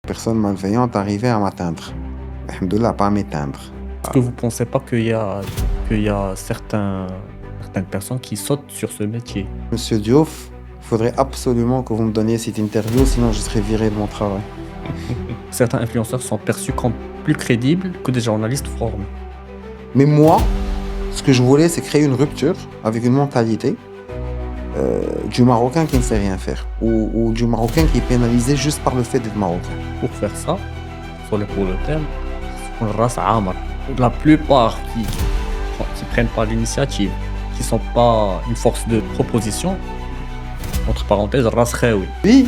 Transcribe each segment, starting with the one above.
Personne malveillante arrivait à m'atteindre. Alhamdoulilah, pas à m'éteindre. Est-ce que vous pensez pas qu'il y a certaines personnes qui sautent sur ce métier? Monsieur Diouf, il faudrait absolument que vous me donniez cette interview, sinon je serais viré de mon travail. Certains influenceurs sont perçus comme plus crédibles que des journalistes formés. Mais moi, ce que je voulais, c'est créer une rupture avec une mentalité du Marocain qui ne sait rien faire. Ou du Marocain qui est pénalisé juste par le fait d'être Marocain. Pour faire ça, désolé pour le terme, on race amar. La plupart qui prennent pas l'initiative, qui sont pas une force de proposition, entre parenthèses, race khaoui. Lui,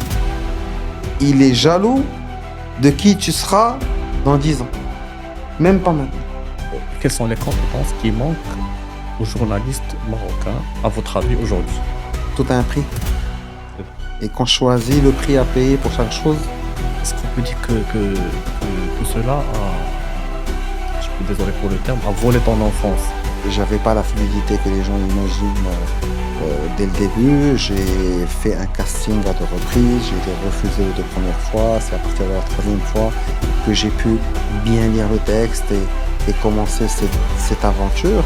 il est jaloux de qui tu seras dans 10 ans. Même pas maintenant. Quelles sont les compétences qui manquent aux journalistes marocains, à votre avis, aujourd'hui? Tout a un prix. Et qu'on choisit le prix à payer pour chaque chose, Est-ce qu'on peut dire que cela a, je suis désolé pour le terme, a volé ton enfance? j'avais pas la fluidité que les gens imaginent dès le début. J'ai fait un casting à 2 reprises, j'ai été refusé les 2 premières fois. C'est à partir de la 3e fois que j'ai pu bien lire le texte et commencer cette aventure.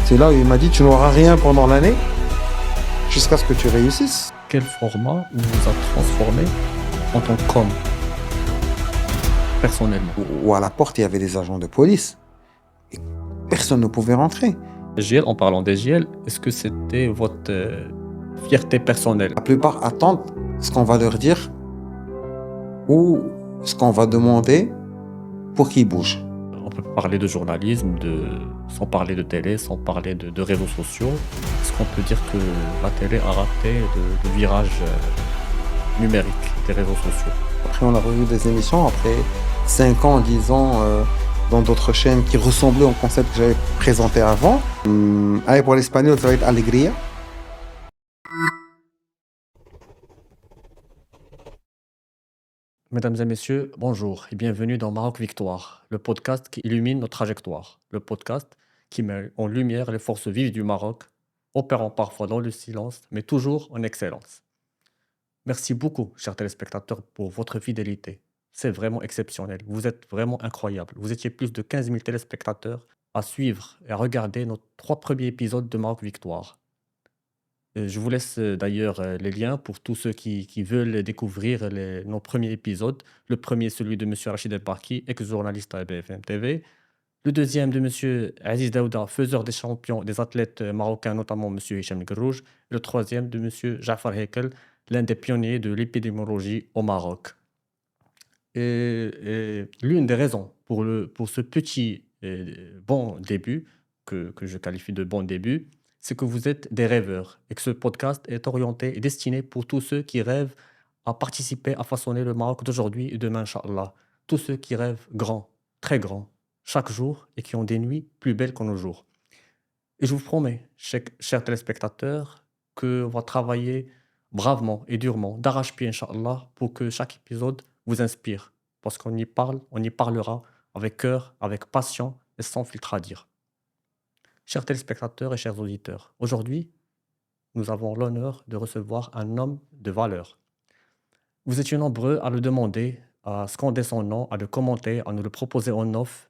C'est là où il m'a dit tu n'auras rien pendant l'année jusqu'à ce que tu réussisses. Quel format vous a transformé en tant qu'homme, personnellement? Ou à la porte il y avait des agents de police. Et personne ne pouvait rentrer. GL, en parlant des GL, est-ce que c'était votre fierté personnelle? La plupart attendent ce qu'on va leur dire ou ce qu'on va demander pour qu'ils bougent. On peut parler de journalisme, sans parler de télé, sans parler de réseaux sociaux. Est-ce qu'on peut dire que la télé a raté le virage numérique des réseaux sociaux? Après, on a revu des émissions, après 5 ans, 10 ans, dans d'autres chaînes qui ressemblaient au concept que j'avais présenté avant. Allez, pour l'espagnol, ça va être Alegría. Mesdames et messieurs, bonjour et bienvenue dans Maroc Victoire, le podcast qui illumine nos trajectoires, le podcast qui met en lumière les forces vives du Maroc, opérant parfois dans le silence, mais toujours en excellence. Merci beaucoup, chers téléspectateurs, pour votre fidélité. C'est vraiment exceptionnel. Vous êtes vraiment incroyables. Vous étiez plus de 15 000 téléspectateurs à suivre et à regarder nos 3 premiers épisodes de Maroc Victoire. Je vous laisse d'ailleurs les liens pour tous ceux qui veulent découvrir nos premiers épisodes. Le premier, celui de M. Rachid El-Barki, ex-journaliste à BFM TV. Le deuxième de M. Aziz Daouda, faiseur des champions des athlètes marocains, notamment M. Hicham Grouj. Le troisième de M. Jafar Hekel, l'un des pionniers de l'épidémiologie au Maroc. Et l'une des raisons pour ce petit bon début, que je qualifie de bon début, c'est que vous êtes des rêveurs et que ce podcast est orienté et destiné pour tous ceux qui rêvent à participer à façonner le Maroc d'aujourd'hui et demain, Inch'Allah. Tous ceux qui rêvent grand, très grand, chaque jour et qui ont des nuits plus belles que nos jours. Et je vous promets, chers téléspectateurs, qu'on va travailler bravement et durement, d'arrache-pied, Inch'Allah, pour que chaque épisode vous inspire. Parce qu'on y parle, on y parlera avec cœur, avec passion et sans filtre à dire. Chers téléspectateurs et chers auditeurs, aujourd'hui, nous avons l'honneur de recevoir un homme de valeur. Vous étiez nombreux à le demander, à scander son nom, à le commenter, à nous le proposer en off.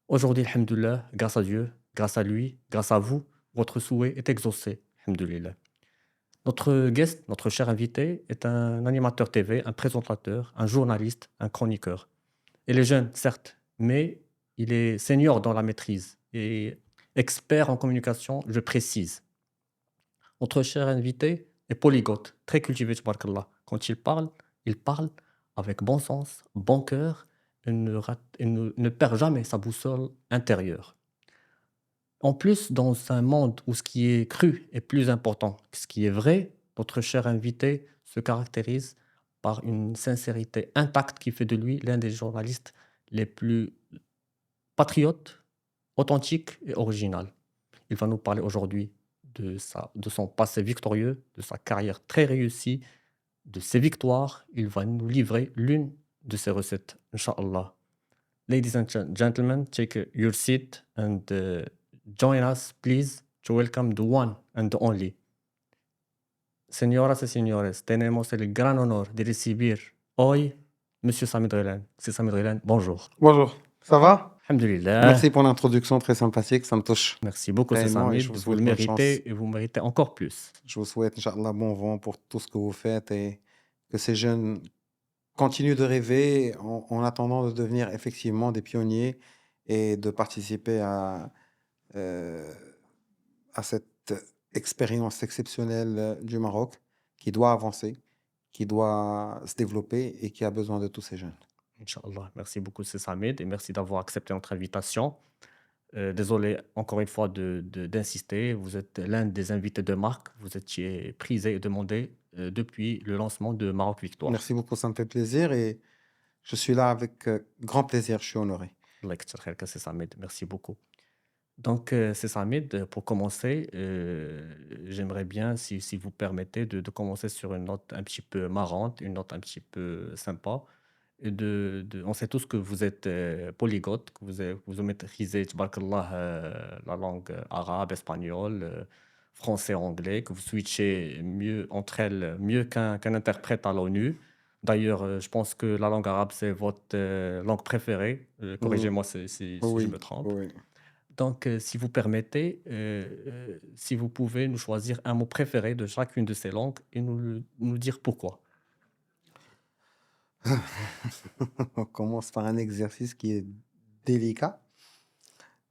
Aujourd'hui, alhamdoulilah, grâce à Dieu, grâce à lui, grâce à vous, votre souhait est exaucé. Alhamdoulilah. Notre guest, notre cher invité, est un animateur TV, un présentateur, un journaliste, un chroniqueur. Il est jeune, certes, mais il est senior dans la maîtrise et expert en communication, je précise. Notre cher invité est polyglotte, très cultivé, tabarakallah. Quand il parle avec bon sens, bon cœur, et ne perd jamais sa boussole intérieure. En plus, dans un monde où ce qui est cru est plus important que ce qui est vrai, notre cher invité se caractérise par une sincérité intacte qui fait de lui l'un des journalistes les plus patriotes, authentiques et originaux. Il va nous parler aujourd'hui de son passé victorieux, de sa carrière très réussie, de ses victoires. Il va nous livrer l'une de ses recettes, Inch'Allah. Ladies and gentlemen, take your seat and join us, please, to welcome the one and the only. Señoras y señores, tenemos el gran honor de recibir hoy Monsieur Samir Drilane. C'est Samir Drilane, bonjour. Bonjour, ça va? Alhamdulillah. Merci pour l'introduction très sympathique, ça me touche Merci beaucoup, c'est vraiment et je Samir. vous Vous le souhaite bonne chance. méritez et vous méritez encore plus. Je vous souhaite, Inch'Allah, bon vent pour tout ce que vous faites et que ces jeunes continuent de rêver en attendant de devenir effectivement des pionniers et de participer euh, à cette expérience exceptionnelle du Maroc qui doit avancer, qui doit se développer et qui a besoin de tous ces jeunes. Inch'Allah. Merci beaucoup, c'est Samir, et merci d'avoir accepté notre invitation. Désolé encore une fois d'insister. Vous êtes l'un des invités de marque. Vous étiez prisé et demandé depuis le lancement de Maroc Victoire. Merci beaucoup, ça me fait plaisir et je suis là avec grand plaisir, je suis honoré. Allah يكتر خيرك, c'est Samir. Merci beaucoup. Donc, c'est Samir. Pour commencer, j'aimerais bien, si vous permettez, de commencer sur une note un petit peu marrante, une note un petit peu sympa. Et on sait tous que vous êtes polyglotte, que vous maîtrisez, tabarakallah, la langue arabe, espagnole, français, anglais, que vous switchez mieux entre elles, mieux qu'un interprète à l'ONU. D'ailleurs, je pense que la langue arabe, c'est votre langue préférée. Mm, Corrigez-moi si je oui, me trompe. oui. Donc, si vous permettez, si vous pouvez nous choisir un mot préféré de chacune de ces langues et nous dire pourquoi. On commence par un exercice qui est délicat.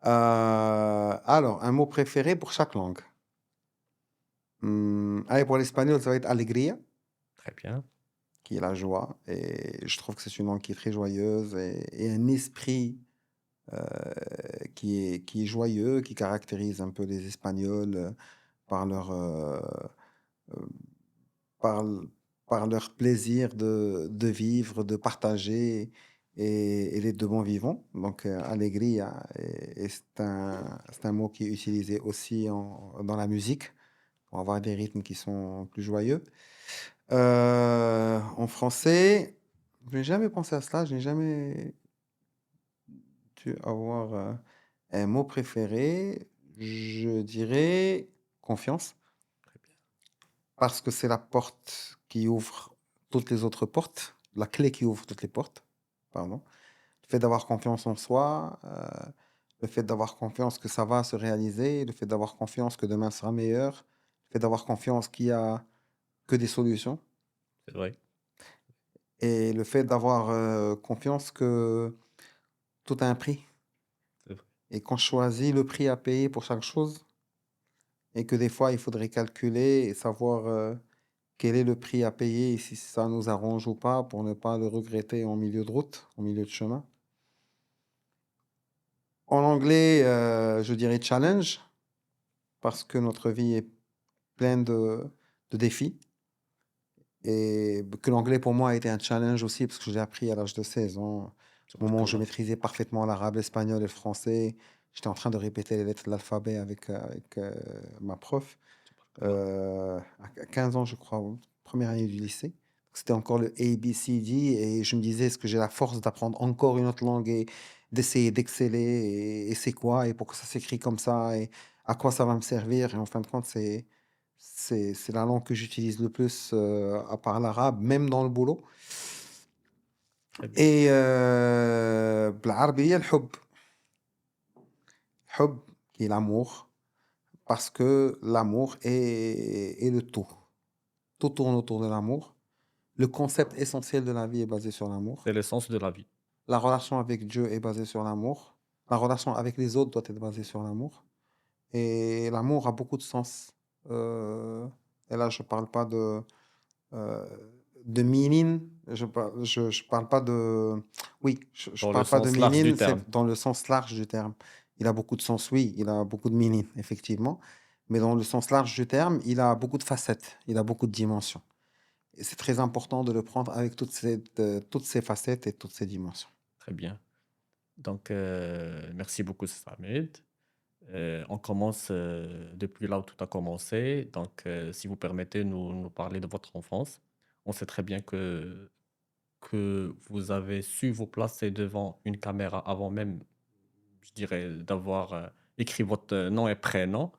Alors, un mot préféré pour chaque langue. Allez, pour l'espagnol, ça va être alegría, Très bien. qui est la joie. Et je trouve que c'est une langue qui est très joyeuse et un esprit euh, qui est joyeux, qui caractérise un peu les Espagnols par euh, par, par leur plaisir de vivre, de partager et d'être de bons vivants. Donc, alegría, et c'est un mot qui est utilisé aussi dans la musique pour avoir des rythmes qui sont plus joyeux. En français, je n'ai jamais pensé à cela, je n'ai jamais dû avoir un mot préféré. Je dirais confiance, Très bien. parce que c'est la porte qui ouvre toutes les autres portes, la clé qui ouvre toutes les portes, pardon. Le fait d'avoir confiance en soi, le fait d'avoir confiance que ça va se réaliser, le fait d'avoir confiance que demain sera meilleur, le fait d'avoir confiance qu'il y a que des solutions C'est vrai. et le fait d'avoir confiance que tout a un prix C'est vrai. et qu'on choisit le prix à payer pour chaque chose et que des fois il faudrait calculer et savoir quel est le prix à payer et si ça nous arrange ou pas pour ne pas le regretter en milieu de route, en milieu de chemin. En anglais, je dirais challenge, parce que notre vie est pleine de défis et que l'anglais pour moi a été un challenge aussi parce que je l'ai appris à l'âge de 16 ans. Au moment où je Tabarakallah. maîtrisais parfaitement l'arabe, l'espagnol et le français, j'étais en train de répéter les lettres de l'alphabet avec ma prof. Tabarakallah. À 15 ans, je crois, première année du lycée. C'était encore le A, B, C, D, et je me disais, est-ce que j'ai la force d'apprendre encore une autre langue et d'essayer d'exceller, et c'est quoi, et pourquoi ça s'écrit comme ça, et à quoi ça va me servir, et en fin de compte, c'est la langue que j'utilise le plus, à part l'arabe, même dans le boulot. Très bien. Et بالعربية الحب. الحب, qui est l'amour, parce que l'amour est le tout. Tout tourne autour de l'amour. Le concept essentiel de la vie est basé sur l'amour. C'est l'essence de la vie. La relation avec Dieu est basée sur l'amour. La relation avec les autres doit être basée sur l'amour. Et l'amour a beaucoup de sens. Euh, et là, je parle pas euh, de meaning. Je parle pas de... Oui, je Dans le parle pas de sens large du meaning, terme. c'est dans le sens large du terme. Il a beaucoup de sens, oui, il a beaucoup de meaning, effectivement. Mais dans le sens large du terme, il a beaucoup de facettes, il a beaucoup de dimensions. Et c'est très important de le prendre avec toutes ces facettes et toutes ces dimensions. Très bien. Donc, merci beaucoup, Samir. On commence depuis là où tout a commencé. Donc, si vous permettez, nous parler de votre enfance. On sait très bien que vous avez su vous placer devant une caméra avant même, je dirais, d'avoir écrit votre nom et prénom.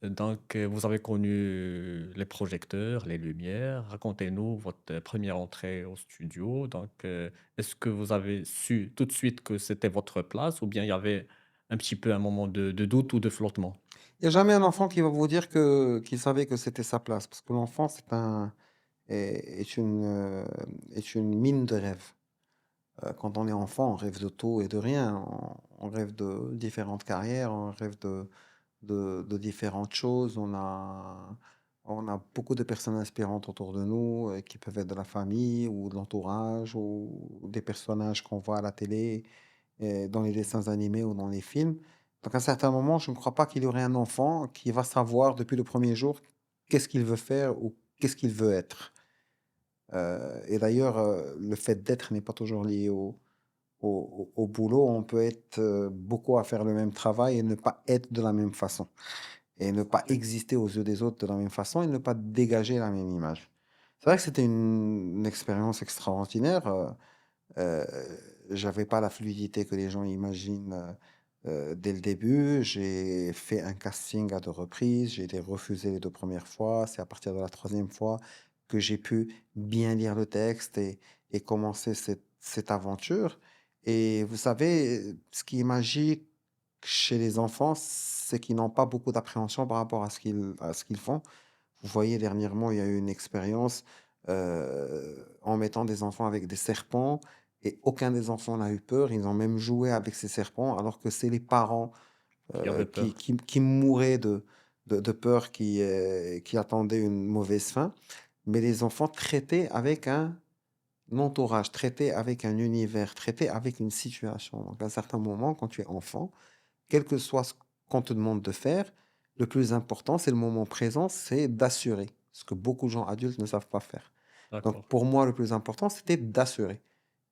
Donc, vous avez connu les projecteurs, les lumières. Racontez-nous votre première entrée au studio. Donc, est-ce que vous avez su tout de suite que c'était votre place ou bien il y avait un petit peu un moment de doute ou de flottement? Il y a jamais un enfant qui va vous dire que qu'il savait que c'était sa place, parce que l'enfant, est une mine de rêves. Quand on est enfant, on rêve de tout et de rien. On rêve de différentes carrières, on rêve de différentes choses. On a beaucoup de personnes inspirantes autour de nous, qui peuvent être de la famille ou de l'entourage ou des personnages qu'on voit à la télé, dans les dessins animés ou dans les films. Donc à un certain moment, je ne crois pas qu'il y aurait un enfant qui va savoir depuis le premier jour qu'est-ce qu'il veut faire ou qu'est-ce qu'il veut être. Et d'ailleurs, le fait d'être n'est pas toujours lié au boulot. On peut être, beaucoup à faire le même travail et ne pas être de la même façon et ne pas exister aux yeux des autres de la même façon et ne pas dégager la même image. C'est vrai que c'était une expérience extraordinaire. Heu, j'avais pas la fluidité que les gens imaginent, dès le début. J'ai fait un casting à 2 reprises, j'ai été refusé les 2 premières fois. C'est à partir de la troisième fois que j'ai pu bien lire le texte et commencer cette aventure. Et vous savez, ce qui est magique chez les enfants, c'est qu'ils n'ont pas beaucoup d'appréhension par rapport à ce qu'ils font. Vous voyez, dernièrement, il y a eu une expérience, en mettant des enfants avec des serpents et aucun des enfants n'a eu peur. Ils ont même joué avec ces serpents alors que c'est les parents, Qui avait qui peur? qui qui mouraient de peur, qui attendaient une mauvaise fin. Mais les enfants traitaient avec un entourage, traitaient avec un univers, traitaient avec une situation. Donc à un certain moment, quand tu es enfant, quel que soit ce qu'on te demande de faire, le plus important, c'est le moment présent, c'est d'assurer, ce que beaucoup de gens adultes ne savent pas faire. Donc D'accord. pour moi, le plus important, c'était d'assurer.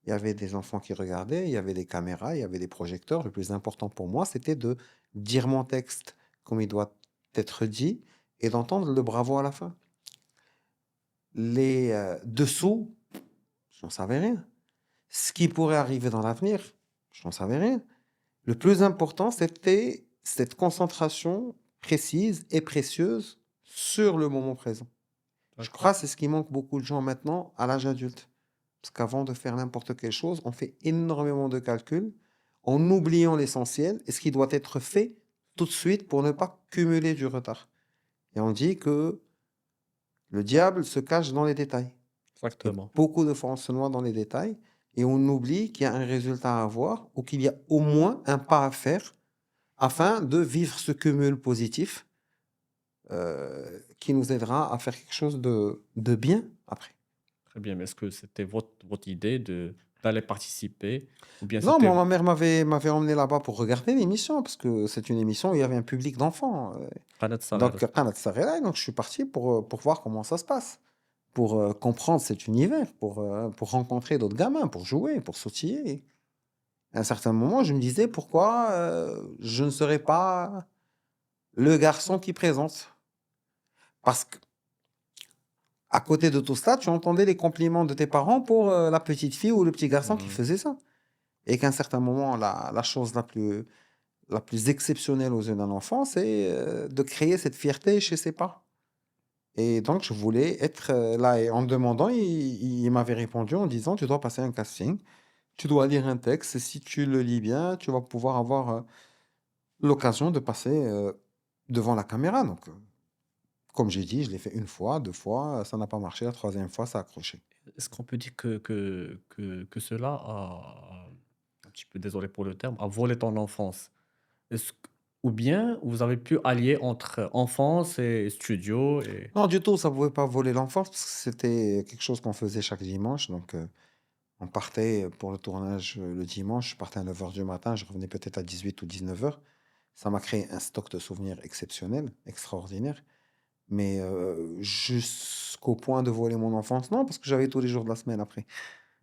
Il y avait des enfants qui regardaient, il y avait des caméras, il y avait des projecteurs. Le plus important pour moi, c'était de dire mon texte comme il doit être dit et d'entendre le bravo à la fin. Les dessous, je n'en savais rien. Ce qui pourrait arriver dans l'avenir, je n'en savais rien. Le plus important, c'était cette concentration précise et précieuse sur le moment présent. Je crois D'accord. que c'est ce qui manque beaucoup de gens maintenant à l'âge adulte. Parce qu'avant de faire n'importe quelle chose, on fait énormément de calculs en oubliant l'essentiel et ce qui doit être fait tout de suite pour ne pas cumuler du retard. Et on dit que le diable se cache dans les détails. Et Exactement. beaucoup de fois, on se noie dans les détails et on oublie qu'il y a un résultat à avoir ou qu'il y a au moins un pas à faire afin de vivre ce cumul positif, qui nous aidera à faire quelque chose de bien après. Très bien. Mais est-ce que c'était votre idée d'aller participer ou bien Non, moi, c'était ma mère m'avait emmené là-bas pour regarder l'émission parce que c'est une émission où il y avait un public d'enfants, قناة donc الصغيرة؟ قناة الصغيرة, donc je suis parti pour voir comment ça se passe, pour, comprendre cet univers, pour rencontrer d'autres gamins, pour jouer, pour sautiller. À un certain moment, je me disais: «Pourquoi, je ne serais pas le garçon qui présente?» Parce À côté de tout ça, tu entendais les compliments de tes parents pour, la petite fille ou le petit garçon qui Mmh. faisait ça et qu'à un certain moment, la chose la plus exceptionnelle aux yeux d'un enfant, c'est, de créer cette fierté chez ses parents et donc je voulais être, là et en me demandant, il m'avait répondu en disant: «Tu dois passer un casting, tu dois lire un texte et si tu le lis bien, tu vas pouvoir avoir, l'occasion de passer, devant la caméra», donc comme j'ai dit, je l'ai fait une fois, 2 fois, ça n'a pas marché, la troisième fois, ça a accroché. Est-ce qu'on peut dire que cela a un petit peu, désolé pour le terme, a volé ton enfance? Est-ce q ou bien vous avez pu allier entre enfance et studio et Non, du tout, ça pouvait pas voler l'enfance parce que c'était quelque chose qu'on faisait chaque dimanche. Donc, on partait pour le tournage le dimanche. Je partais à 9 heures du matin, je revenais peut-être à 18 ou 19 heures. Ça m'a créé un stock de souvenirs exceptionnel, extraordinaire. Mais, jusqu'au point de voler mon enfance, non, parce que j'avais tous les jours de la semaine après.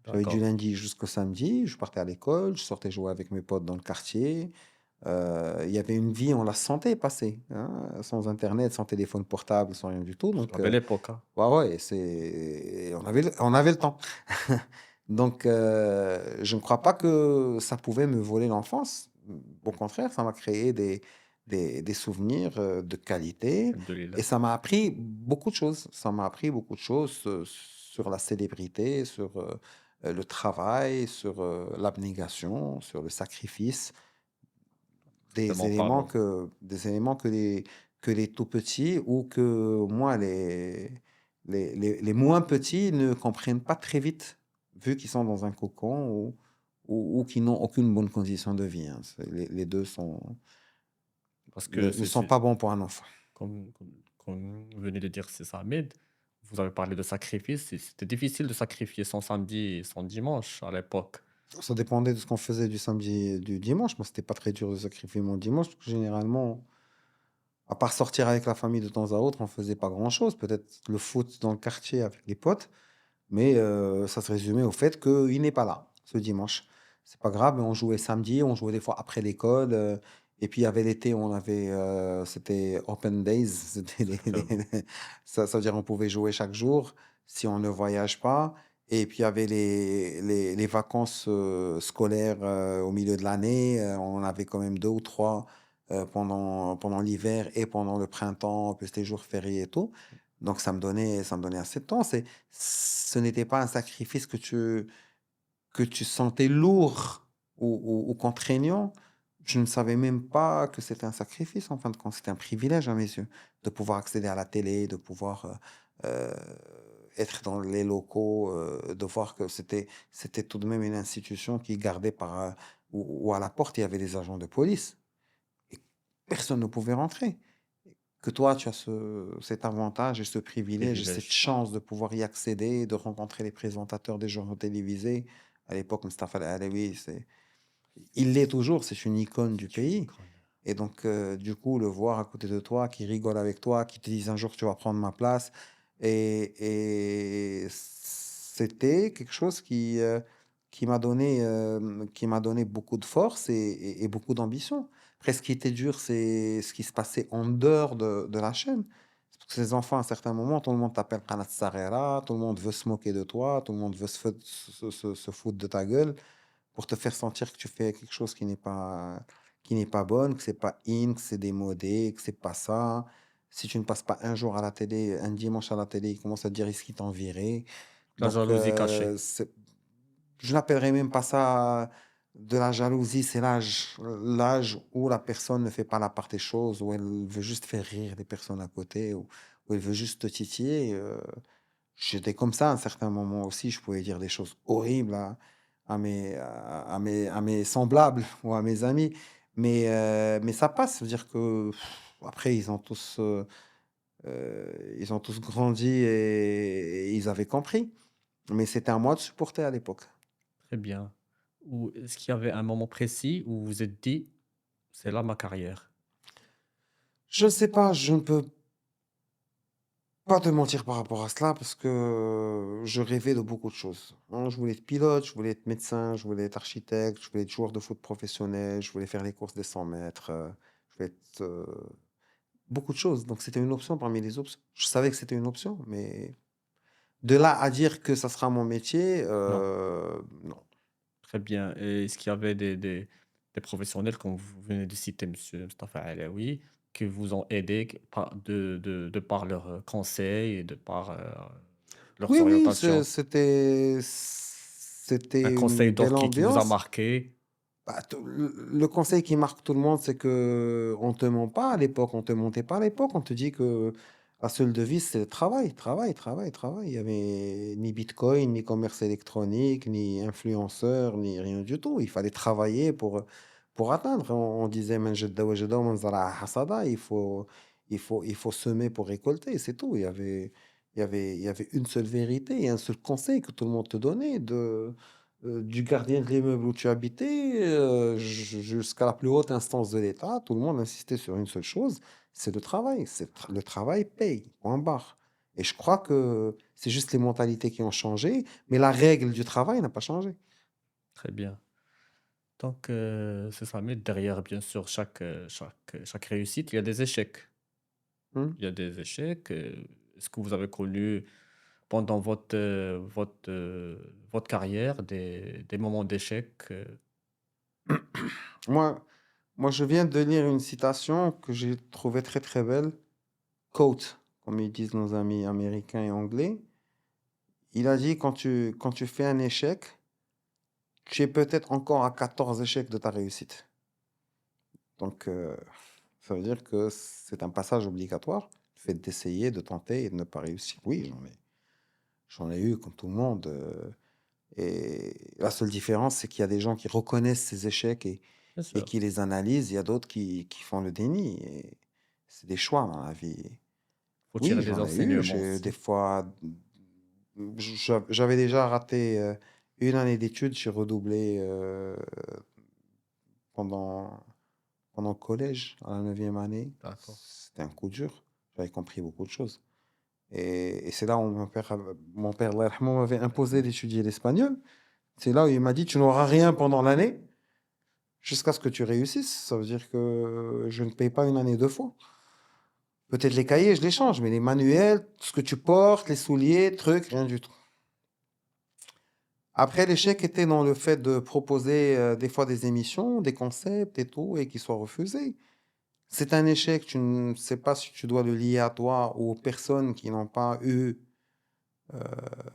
J'avais du d'accord. lundi jusqu'au samedi, je partais à l'école, je sortais jouer avec mes potes dans le quartier. Il y avait une vie, on la sentait passer, hein, sans internet, sans téléphone portable, sans rien du tout. C'est Donc, la belle époque, hein. ouais, ouais, on avait le temps. Donc, je ne crois pas que ça pouvait me voler l'enfance. Au contraire, ça m'a créé des souvenirs de qualité et Alhamdoulilah. ça m'a appris beaucoup de choses. Ça m'a appris beaucoup de choses sur la célébrité, sur le travail, sur l'abnégation, sur le sacrifice, Forcément parlant. des éléments que les tout petits ou que moi, les moins petits ne comprennent pas très vite, vu qu'ils sont dans un cocon ou qui n'ont aucune bonne condition de vie, hein. Les deux Parce que ne sont pas bons pour un enfant. comme vous venez de dire, c'est ça, Ahmed, vous avez parlé de sacrifice. C'était difficile de sacrifier son samedi et son dimanche à l'époque. Ça dépendait de ce qu'on faisait du samedi et du dimanche. Moi, c'était pas très dur de sacrifier mon dimanche, parce que généralement, à part sortir avec la famille de temps à autre, on faisait pas grand-chose. Peut-être le foot dans le quartier avec les potes, mais ça se résumait au fait qu'il n'est pas là ce dimanche. C'est pas grave, mais on jouait samedi, on jouait des fois après l'école. Et puis il y avait l'été, on avait, c'était open days, c'était Très bon. ça veut dire on pouvait jouer chaque jour si on ne voyage pas. Et puis il y avait les vacances scolaires au milieu de l'année. On en avait quand même deux ou trois pendant l'hiver et pendant le printemps, plus les jours fériés et tout. Donc ça me donnait assez de temps. Ce n'était pas un sacrifice que tu sentais lourd ou contraignant. Je ne savais même pas que c'était un sacrifice en fin de compte. C'était un privilège à mes yeux de pouvoir accéder à la télé, de pouvoir être dans les locaux, de voir que c'était tout de même une institution qui gardait ou à la porte, il y avait des agents de police et personne ne pouvait rentrer. Que toi, tu as cet avantage et ce privilège et cette Privilège. chance de pouvoir y accéder, de rencontrer les présentateurs des journaux télévisés. À l'époque, Mustapha Al-Alaoui, il l'est toujours, c'est une icône du C'est une pays. icône. Et donc, du coup, le voir à côté de toi, qui rigole avec toi, qui te dit un jour tu vas prendre ma place. Et c'était quelque chose qui m'a donné beaucoup de force et beaucoup d'ambition. Après, ce qui était dur, c'est ce qui se passait en dehors de la chaîne. Parce que ces enfants, à un certain moment, tout le monde t'appelle Qanat Sarera, tout le monde veut se moquer de toi, tout le monde veut se foutre de ta gueule pour te faire sentir que tu fais quelque chose qui n'est pas bonne, que c'est pas in, que c'est démodé, que c'est pas ça. Si tu ne passes pas un jour à la télé, un dimanche à la télé, ils commencent à te dire est-ce qu'ils t'ont viré. La Donc, jalousie cachée. je n'appellerais même pas ça de la jalousie, c'est l'âge où la personne ne fait pas la part des choses, où elle veut juste faire rire les personnes à côté, où elle veut juste te titiller. J'étais comme ça à un certain moment aussi, je pouvais dire des choses horribles à mes semblables ou à mes amis, mais ça passe. Ça veut dire que après ils ont tous grandi et ils avaient compris. Mais c'était à moi de supporter à l'époque. Très bien. Ou est-ce qu'il y avait un moment précis où vous vous êtes dit: «C'est là ma carrière»? Je ne sais pas, je ne peux pas te mentir par rapport à cela parce que je rêvais de beaucoup de choses, hein. Je voulais être pilote, je voulais être médecin, je voulais être architecte, je voulais être joueur de foot professionnel, je voulais faire les courses des 100 mètres, je voulais être, beaucoup de choses. Donc c'était une option parmi les options. Je savais que c'était une option, mais de là à dire que ça sera mon métier, Non. non. Très bien. Et est-ce qu'il y avait des professionnels, comme vous venez de citer monsieur Mustapha Alaoui, qui vous ont aidé de par leurs, conseils et de par, leurs Oui, oui, orientations? Un c'était une conseil belle d'or qui vous a ambiance. marqué? Bah, le conseil qui marque tout le monde, c'est que on te ment pas à l'époque, on te mentait pas à l'époque, on te dit que la seule devise, c'est le travail, travail, travail, travail. Il y avait ni Bitcoin, ni commerce électronique, ni influenceur, ni rien du tout. Il fallait travailler pour atteindre. On disait, "Man jadda wajada wa man zara'a hasada", il faut semer pour récolter, c'est tout. Il y avait une seule vérité et un seul conseil que tout le monde te donnait du gardien de l'immeuble où tu habitais, jusqu'à la plus haute instance de l'État, tout le monde insistait sur une seule chose, c'est le travail. Le travail paye, point barre. Et je crois que c'est juste les mentalités qui ont changé, mais la règle du travail n'a pas changé. Très bien. Donc, c'est ça, mais derrière, bien sûr, chaque réussite, il y a des échecs. Mmh. Il y a des échecs. Est-ce que vous avez connu pendant votre carrière des moments d'échec? Moi, Moi, je viens de lire une citation que j'ai trouvée très très belle. Quote, comme ils disent nos amis américains et anglais. Il a dit, quand tu fais un échec, tu es peut-être encore à 14 échecs de ta réussite. Donc, ça veut dire que c'est un passage obligatoire, le fait d'essayer, de tenter et de ne pas réussir. Oui, j'en ai eu comme tout le monde. Et la seule différence, c'est qu'il y a des gens qui reconnaissent ces échecs Bien et sûr, qui les analysent. Il y a d'autres qui font le déni. Et c'est des choix dans la vie. faut Oui, tirer des j'en ai eu. enseignements J'ai des aussi. fois, j'avais déjà raté une année d'études. J'ai redoublé pendant, pendant le collège, à la neuvième année. D'accord. C'était un coup dur. J'avais compris beaucoup de choses. Et c'est là où mon père Allah yarhamou, m'avait imposé d'étudier l'espagnol. C'est là où il m'a dit, tu n'auras rien pendant l'année jusqu'à ce que tu réussisses. Ça veut dire que je ne paye pas une année deux fois. Peut-être les cahiers, je les change, mais les manuels, tout ce que tu portes, les souliers, trucs, rien du tout. Après, l'échec était dans le fait de proposer des fois des émissions, des concepts et tout, et qu'ils soient refusés. C'est un échec, tu ne sais pas si tu dois le lier à toi ou aux personnes qui n'ont pas eu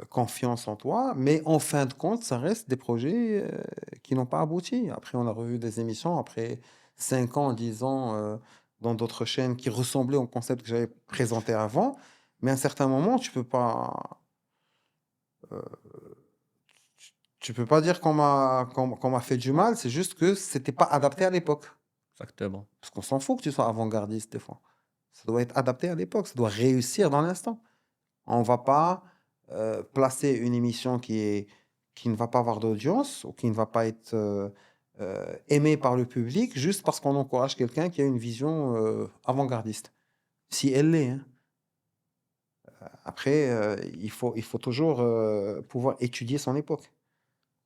confiance en toi, mais en fin de compte, ça reste des projets qui n'ont pas abouti. Après, on a revu des émissions, après 5 ans, 10 ans, dans d'autres chaînes qui ressemblaient au concept que j'avais présenté avant, mais à un certain moment, tu peux pas dire qu'on m'a fait du mal, c'est juste que c'était pas adapté à l'époque. Exactement. Parce qu'on s'en fout que tu sois avant-gardiste des fois. Ça doit être adapté à l'époque, ça doit réussir dans l'instant. On va pas placer une émission qui ne va pas avoir d'audience ou qui ne va pas être aimée par le public juste parce qu'on encourage quelqu'un qui a une vision avant-gardiste. Si elle l'est, hein. Après, il faut toujours pouvoir étudier son époque.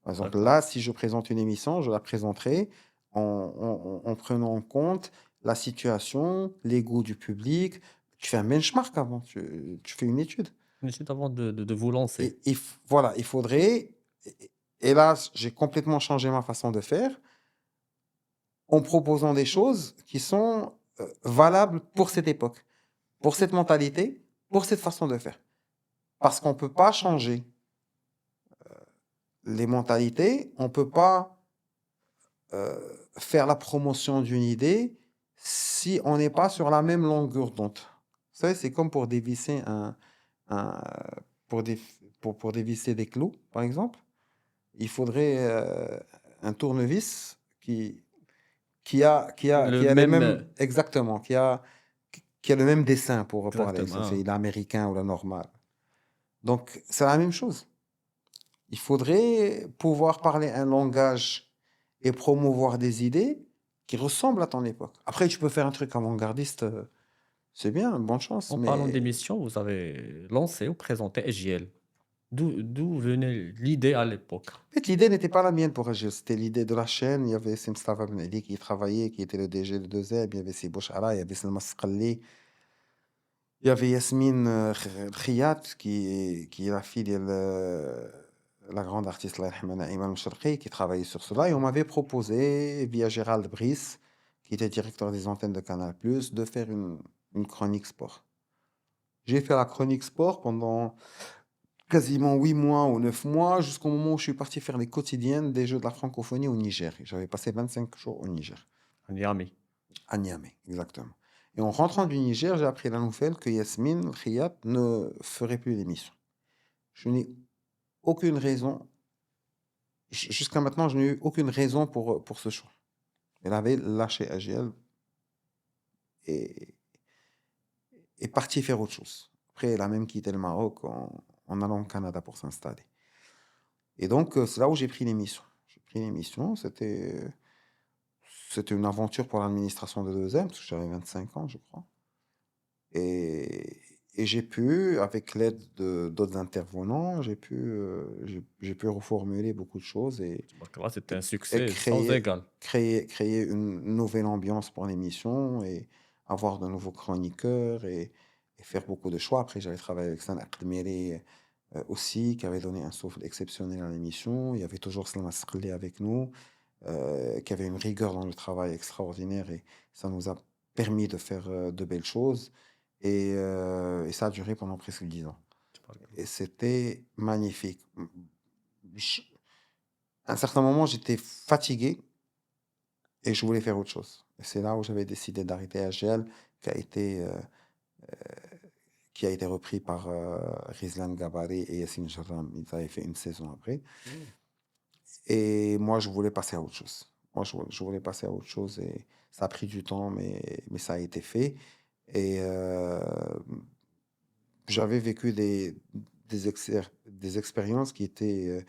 Par exemple, D'accord. là, si je présente une émission, je la présenterai en prenant en compte la situation, les goûts du public. Tu fais un benchmark avant, tu fais une étude. Une étude avant de vous lancer. Voilà, il faudrait. Et là, j'ai complètement changé ma façon de faire en proposant des choses qui sont valables pour cette époque, pour cette mentalité, pour cette façon de faire. Parce qu'on ne peut pas changer les mentalités, on ne peut pas euh, faire la promotion d'une idée si on n'est pas sur la même longueur d'onde. Vous savez, c'est comme pour dévisser un- pour, dé- pour dévisser des clous, par exemple. Il faudrait un tournevis Le qui a les même, mêmes, exactement, qui a le même dessin pour aller. C'est exactement. l'américain ou le normal. Donc, c'est la même chose. Il faudrait pouvoir parler un langage et promouvoir des idées qui ressemblent à ton époque. Après, tu peux faire un truc avant-gardiste, c'est bien, bonne chance, En parlant mais d'émission, vous avez lancé ou présenté SJL. D'où venait l'idée à l'époque? en fait, l'idée n'était pas la mienne pour agir, c'était l'idée de la chaîne. Il y avait Mustafa Ben Ali qui y travaillait, qui était le DG de 2M, il y avait Sibou Chara, il y avait Selma Sqalli, il y avait Yasmine Khiyat, qui est la fille de la grande artiste Allah yarhamha, Naïma Mcherki, qui travaillait sur cela. Et on m'avait proposé, via Gérald Brice, qui était directeur des antennes de Canal+, de faire une chronique sport. J'ai fait la chronique sport pendant quasiment 8 mois ou 9 mois, jusqu'au moment où je suis parti faire les quotidiennes des Jeux de la francophonie au Niger. J'avais passé 25 jours au Niger, À Niamey. à Niamey, exactement. Et en rentrant du Niger, j'ai appris la nouvelle que Yasmine Khiyat ne ferait plus l'émission. Je n'ai aucune raison, jusqu'à maintenant, je n'ai eu aucune raison pour ce choix. Elle avait lâché AGL et est partie faire autre chose. Après, elle a même quitté le Maroc en allant au Canada pour s'installer. Et donc, c'est là où j'ai pris l'émission. J'ai pris l'émission, c'était une aventure pour l'administration de 2M, parce que j'avais 25 ans, je crois. Et, et j'ai pu, avec l'aide d'autres intervenants, j'ai pu reformuler beaucoup de choses Donc là, c'était et, un et succès sans créer, égal. créer une nouvelle ambiance pour l'émission et avoir de nouveaux chroniqueurs et faire beaucoup de choix. Après, j'avais travaillé avec Sana Akdemiri aussi, qui avait donné un souffle exceptionnel à l'émission. Il y avait toujours Slama Sqli avec nous. qui avait une rigueur dans le travail extraordinaire et ça nous a permis de faire de belles choses. Et ça a duré pendant presque 10 ans. Et c'était magnifique. Ch- À un certain moment, j'étais fatigué et je voulais faire autre chose. Et c'est là où j'avais décidé d'arrêter AGL, qui a été, euh, qui a été repris par Rizlan Gabari et Yassine Jarram. Ils avaient fait une saison après. Et moi, je voulais passer à autre chose. Je voulais passer à autre chose et ça a pris du temps, mais ça a été fait. Et j'avais vécu des expériences qui étaient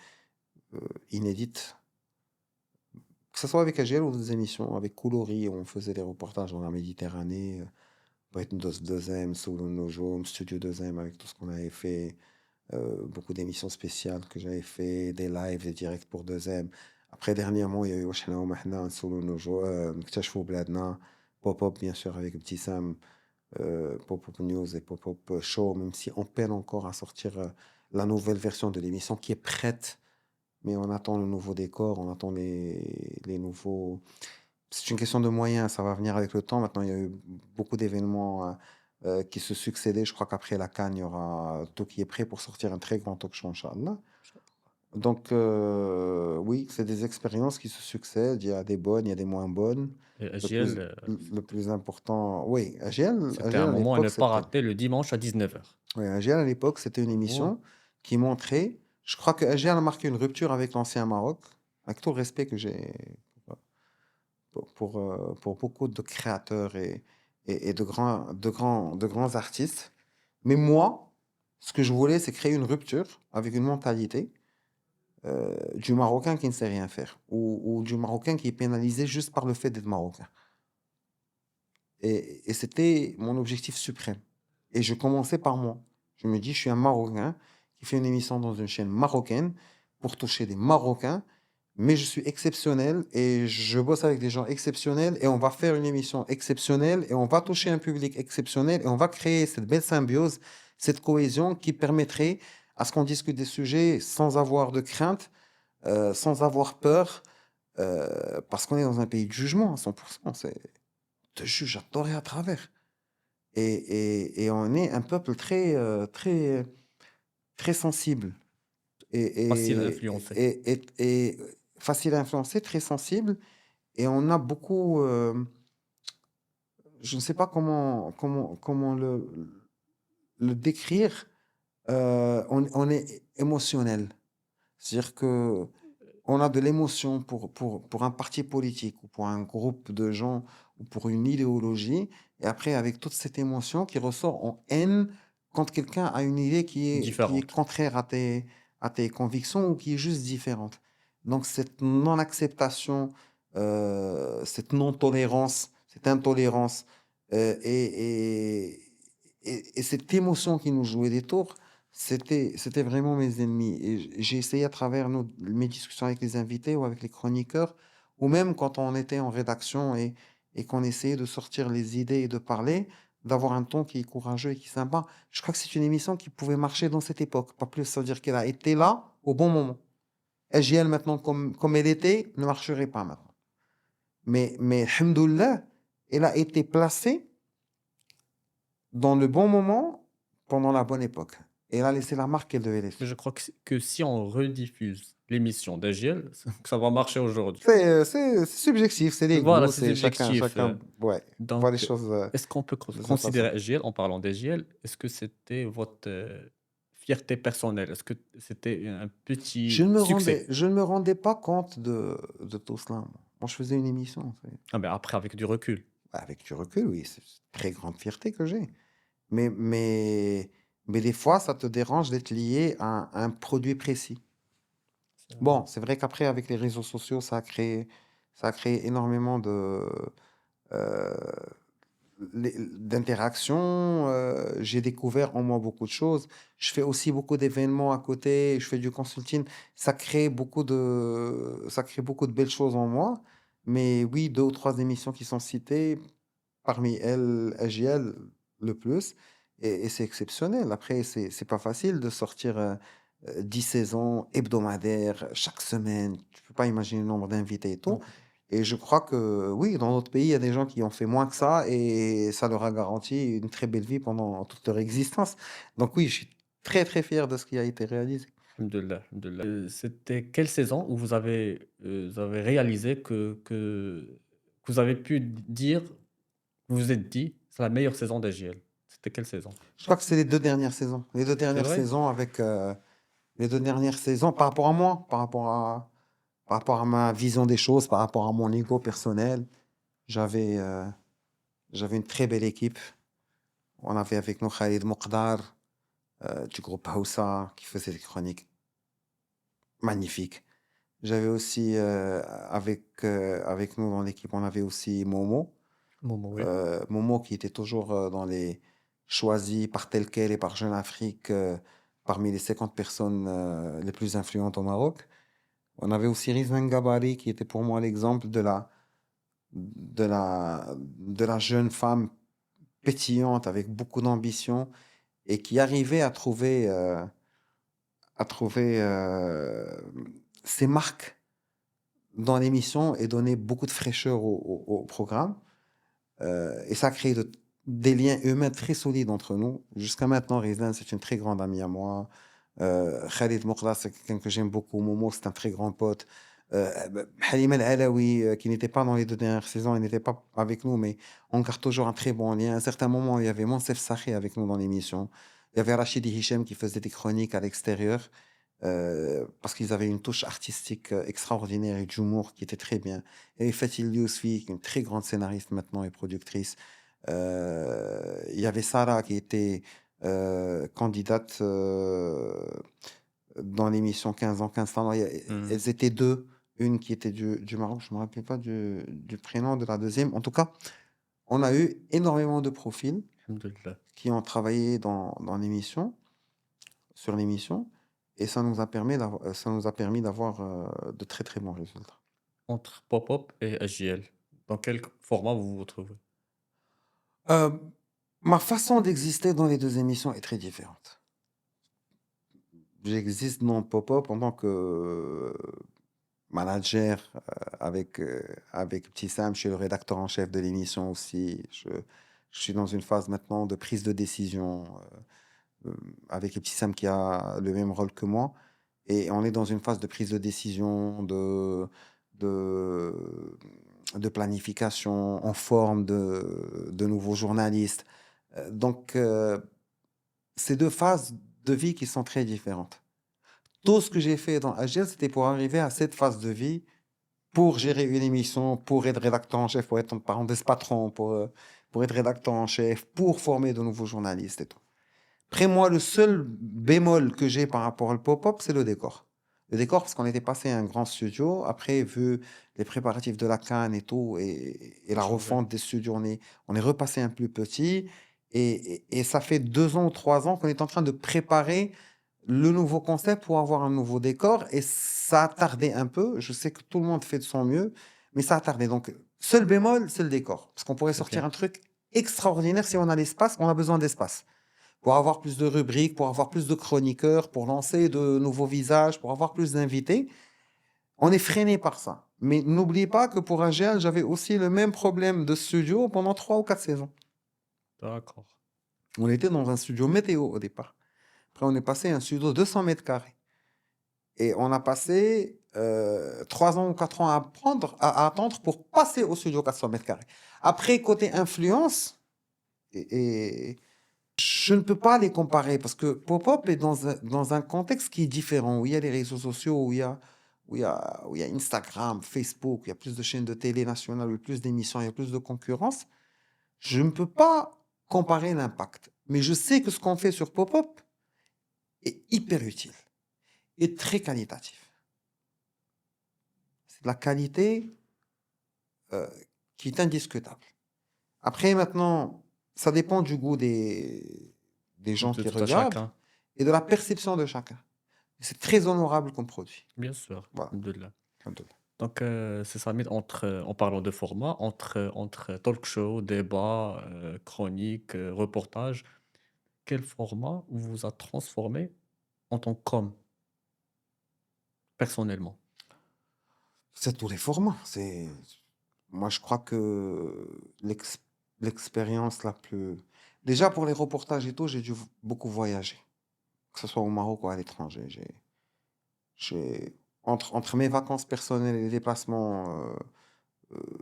inédites, que ce soit avec AGL ou des émissions, avec Koulouri, où on faisait des reportages dans la Méditerranée, Breitendos 2M, Solo Nojom, Studio 2M, avec tout ce qu'on avait fait, beaucoup d'émissions spéciales que j'avais fait, des lives, des directs pour 2M. Après, dernièrement, il y a eu Wachna ou Mahna, Solo Nojom, Ktachfou Bladna, Pop-Up, bien sûr, avec Petit Sam. Pop-up News et Pop-up Show, même si on peine encore à sortir la nouvelle version de l'émission qui est prête, mais on attend le nouveau décor, on attend les nouveaux. C'est une question de moyens, ça va venir avec le temps. Maintenant, il y a eu beaucoup d'événements qui se succédaient. Je crois qu'après la CAN, il y aura tout qui est prêt pour sortir un très grand talk show, Inch'Allah. Donc, oui, c'est des expériences qui se succèdent. Il y a des bonnes, il y a des moins bonnes. Et Le plus, AGL, le plus important, oui, AGL, c'était AGL un à moment à ne l'époque, pas c'était. rater le dimanche à 19h. Oui, AGL à l'époque, c'était une Oh, émission qui montrait. Je crois que AGL a marqué une rupture avec l'ancien Maroc, avec tout le respect que j'ai pour beaucoup de créateurs et de grands artistes. Mais moi, ce que je voulais, c'est créer une rupture avec une mentalité du Marocain qui ne sait rien faire ou du Marocain qui est pénalisé juste par le fait d'être Marocain. Et c'était mon objectif suprême. Et je commençais par moi. Je me dis, je suis un Marocain qui fait une émission dans une chaîne marocaine pour toucher des Marocains, mais je suis exceptionnel et je bosse avec des gens exceptionnels et on va faire une émission exceptionnelle et on va toucher un public exceptionnel et on va créer cette belle symbiose, cette cohésion qui permettrait à ce qu'on discute des sujets sans avoir de crainte, sans avoir peur, parce qu'on est dans un pays de jugement à 100%. Te juge à tort et à travers. Et on est un peuple très, très sensible facile à et, influencer. et facile à influencer, très sensible. Et on a beaucoup, je ne sais pas comment le décrire, on est émotionnel. C'est-à-dire que on a de l'émotion pour un parti politique ou pour un groupe de gens ou pour une idéologie. Et après, avec toute cette émotion qui ressort en haine quand quelqu'un a une idée qui est Différente. contraire à tes convictions ou qui est juste différente. Donc, cette non-acceptation, cette non-tolérance, cette intolérance et cette émotion qui nous jouait des tours, c'était vraiment mes ennemis. Et j'ai essayé à travers mes discussions avec les invités ou avec les chroniqueurs, ou même quand on était en rédaction et qu'on essayait de sortir les idées et de parler, d'avoir un ton qui est courageux et qui est sympa. Je crois que c'est une émission qui pouvait marcher dans cette époque, pas plus. Ça veut dire qu'elle a été là au bon moment. SGL maintenant, comme elle était, ne marcherait pas maintenant. Mais alhamdoulilah, elle a été placée dans le bon moment, pendant la bonne époque. Et elle a laissé la marque qu'elle devait Mais laisser. je crois que si on rediffuse l'émission d'AGL, que ça va marcher aujourd'hui. C'est subjectif, c'est les Voilà, goûts, c'est c'est chacun, subjectif. chacun, ouais, voit les Donc, choses est-ce qu'on peut de sa considérer façon. AGL, en parlant d'AGL, est-ce que c'était votre fierté personnelle? Est-ce que c'était un petit succès? Je ne me rendais pas compte de tout cela. Moi, je faisais une émission. Ah ben après, avec du recul. Avec du recul, oui, c'est une très grande fierté que j'ai. Mais, mais, mais des fois, ça te dérange d'être lié à un produit précis. Bon, c'est vrai qu'après, avec les réseaux sociaux, ça a créé énormément euh, d'interactions. J'ai découvert en moi beaucoup de choses. Je fais aussi beaucoup d'événements à côté. Je fais du consulting. Ça crée beaucoup de belles choses en moi. Mais oui, 2 ou 3 émissions qui sont citées, parmi elles, AGL le plus. Et c'est exceptionnel. Après, c'est pas facile de sortir 10 saisons hebdomadaires, chaque semaine. Tu peux pas imaginer le nombre d'invités et tout. Non. Et je crois que oui, dans d'autres pays, il y a des gens qui ont fait moins que ça et ça leur a garanti une très belle vie pendant toute leur existence. Donc oui, je suis très, très fier de ce qui a été réalisé. Alhamdoulilah, alhamdoulilah. C'était quelle saison où vous avez réalisé que vous avez pu dire, vous vous êtes dit: «C'est la meilleure saison d'AJL». C'était quelle saison? Je crois que c'est les 2 dernières saisons. Les 2 C'est dernières vrai? saisons avec, les 2 dernières saisons par rapport à moi, par rapport à ma vision des choses, par rapport à mon ego personnel. J'avais, heu, j'avais une très belle équipe. On avait avec nous Khalid Moukdar, du groupe Hausa, qui faisait des chroniques magnifiques. J'avais aussi, avec nous dans l'équipe, on avait aussi Momo. Momo, oui. Momo qui était toujours, dans les choisis par Tel Quel et par Jeune Afrique, parmi les 50 personnes, les plus influentes au Maroc. On avait aussi Rizwan Gabari qui était pour moi l'exemple de la jeune femme pétillante avec beaucoup d'ambition et qui arrivait à trouver ses marques dans l'émission et donner beaucoup de fraîcheur au programme. Et ça a créé des liens humains très solides entre nous. Jusqu'à maintenant, Rizlan, c'est une très grande amie à moi. Khalid Moukla, c'est quelqu'un que j'aime beaucoup. Momo, c'est un très grand pote. Halima El Alaoui, qui n'était pas dans les 2 dernières saisons, il n'était pas avec nous, mais on garde toujours un très bon lien. À un certain moment, il y avait Monsef Sarri avec nous dans l'émission. Il y avait Rachidi Hichem qui faisait des chroniques à l'extérieur, parce qu'ils avaient une touche artistique extraordinaire et d'humour qui était très bien. Et Fatil Yousfi, qui est une très grande scénariste maintenant et productrice. Il y avait Sarah qui était candidate dans l'émission 15 ans, 15 talents. Mmh. Elles étaient deux. Une qui était du Maroc, je ne me rappelle pas du prénom de la deuxième. En tout cas, on a eu énormément de profils Alhamdoulilah. qui ont travaillé dans l'émission, sur l'émission, et ça nous a permis d'avoir de très très bons résultats. Entre Pop-up et AJL, dans quel format vous vous trouvez? Euh, Ma façon d'exister dans les deux émissions est très différente. J'existe dans Pop-up en tant que manager avec Petit Sam. Je suis le rédacteur en chef de l'émission aussi. Je suis dans une phase maintenant de prise de décision avec Petit Sam qui a le même rôle que moi. Et on est dans une phase de prise de décision, de, de planification, en forme de nouveaux journalistes. Donc, c'est deux phases de vie qui sont très différentes. Tout ce que j'ai fait dans Agile, c'était pour arriver à cette phase de vie, pour gérer une émission, pour être rédacteur en chef, pour être, par parenthèse, patron, pour être rédacteur en chef, pour former de nouveaux journalistes et tout. Après, moi, le seul bémol que j'ai par rapport au pop-up, c'est le décor. Le décor, parce qu'on était passé à un grand studio. Après, vu les préparatifs de la Cannes et tout, et la Changer. refonte des studios, on est repassé un plus petit. Et ça fait 2 ans ou 3 ans qu'on est en train de préparer le nouveau concept pour avoir un nouveau décor. Et ça a tardé un peu. Je sais que tout le monde fait de son mieux, mais ça a tardé. Donc, seul bémol, c'est le décor. Parce qu'on pourrait sortir OK. un truc extraordinaire si on a l'espace. On a besoin d'espace pour avoir plus de rubriques, pour avoir plus de chroniqueurs, pour lancer de nouveaux visages, pour avoir plus d'invités. On est freiné par ça. Mais n'oubliez pas que pour AGL, j'avais aussi le même problème de studio pendant 3 ou 4 saisons. D'accord. On était dans un studio météo au départ. Après, on est passé à un studio de 200 mètres carrés. Et on a passé 3 ans ou 4 ans à attendre pour passer au studio 400 mètres carrés. Après, côté influence, et je ne peux pas les comparer parce que Pop-up est dans un contexte qui est différent, où il y a les réseaux sociaux, où il y a Instagram, Facebook, où il y a plus de chaînes de télé nationales, où il y a plus d'émissions, il y a plus de concurrence. Je ne peux pas comparer l'impact. Mais je sais que ce qu'on fait sur Pop-up est hyper utile et très qualitatif. C'est de la qualité euh, qui est indiscutable. Après, maintenant, ça dépend du goût des gens De qui tout à regardent chacun, et de la perception de chacun. C'est très honorable comme produit. bien sûr. Voilà. Alhamdoulilah. Alhamdoulilah. Donc, c'est ça, mais en parlant de format, entre talk show, débat, chronique, reportage, quel format vous a transformé en tant qu'homme? personnellement? C'est tous les formats. Moi, je crois que l'expérience la plus... Déjà, pour les reportages et tout, j'ai dû beaucoup voyager, que ce soit au Maroc ou à l'étranger. Entre mes vacances personnelles et les déplacements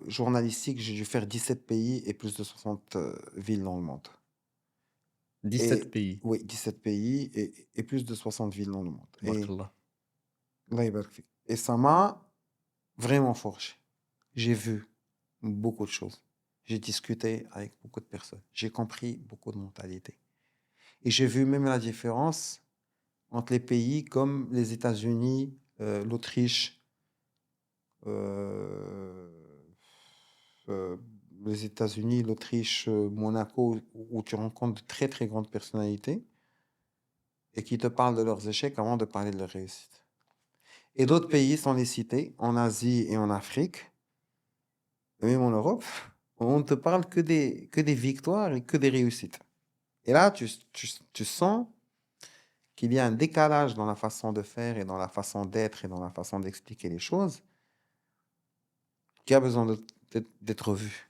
journalistiques, j'ai dû faire 17 pays et plus de 60 villes dans le monde. 17 Et pays, oui, 17 pays et plus de 60 villes dans le monde. Barakallah. Allah يبارك فيك. Et ça m'a vraiment forgé. J'ai vu beaucoup de choses. J'ai discuté avec beaucoup de personnes. J'ai compris beaucoup de mentalités. Et j'ai vu même la différence entre les pays comme les États-Unis, l'Autriche, euh, euh, les États-Unis, l'Autriche, Monaco, où tu rencontres de très très grandes personnalités et qui te parlent de leurs échecs avant de parler de leurs réussites. Et d'autres pays, sans les citer, en Asie et en Afrique, et même en Europe, on ne te parle que des victoires et que des réussites. Et là, tu sens qu'il y a un décalage dans la façon de faire et dans la façon d'être et dans la façon d'expliquer les choses qui a besoin d'être vu.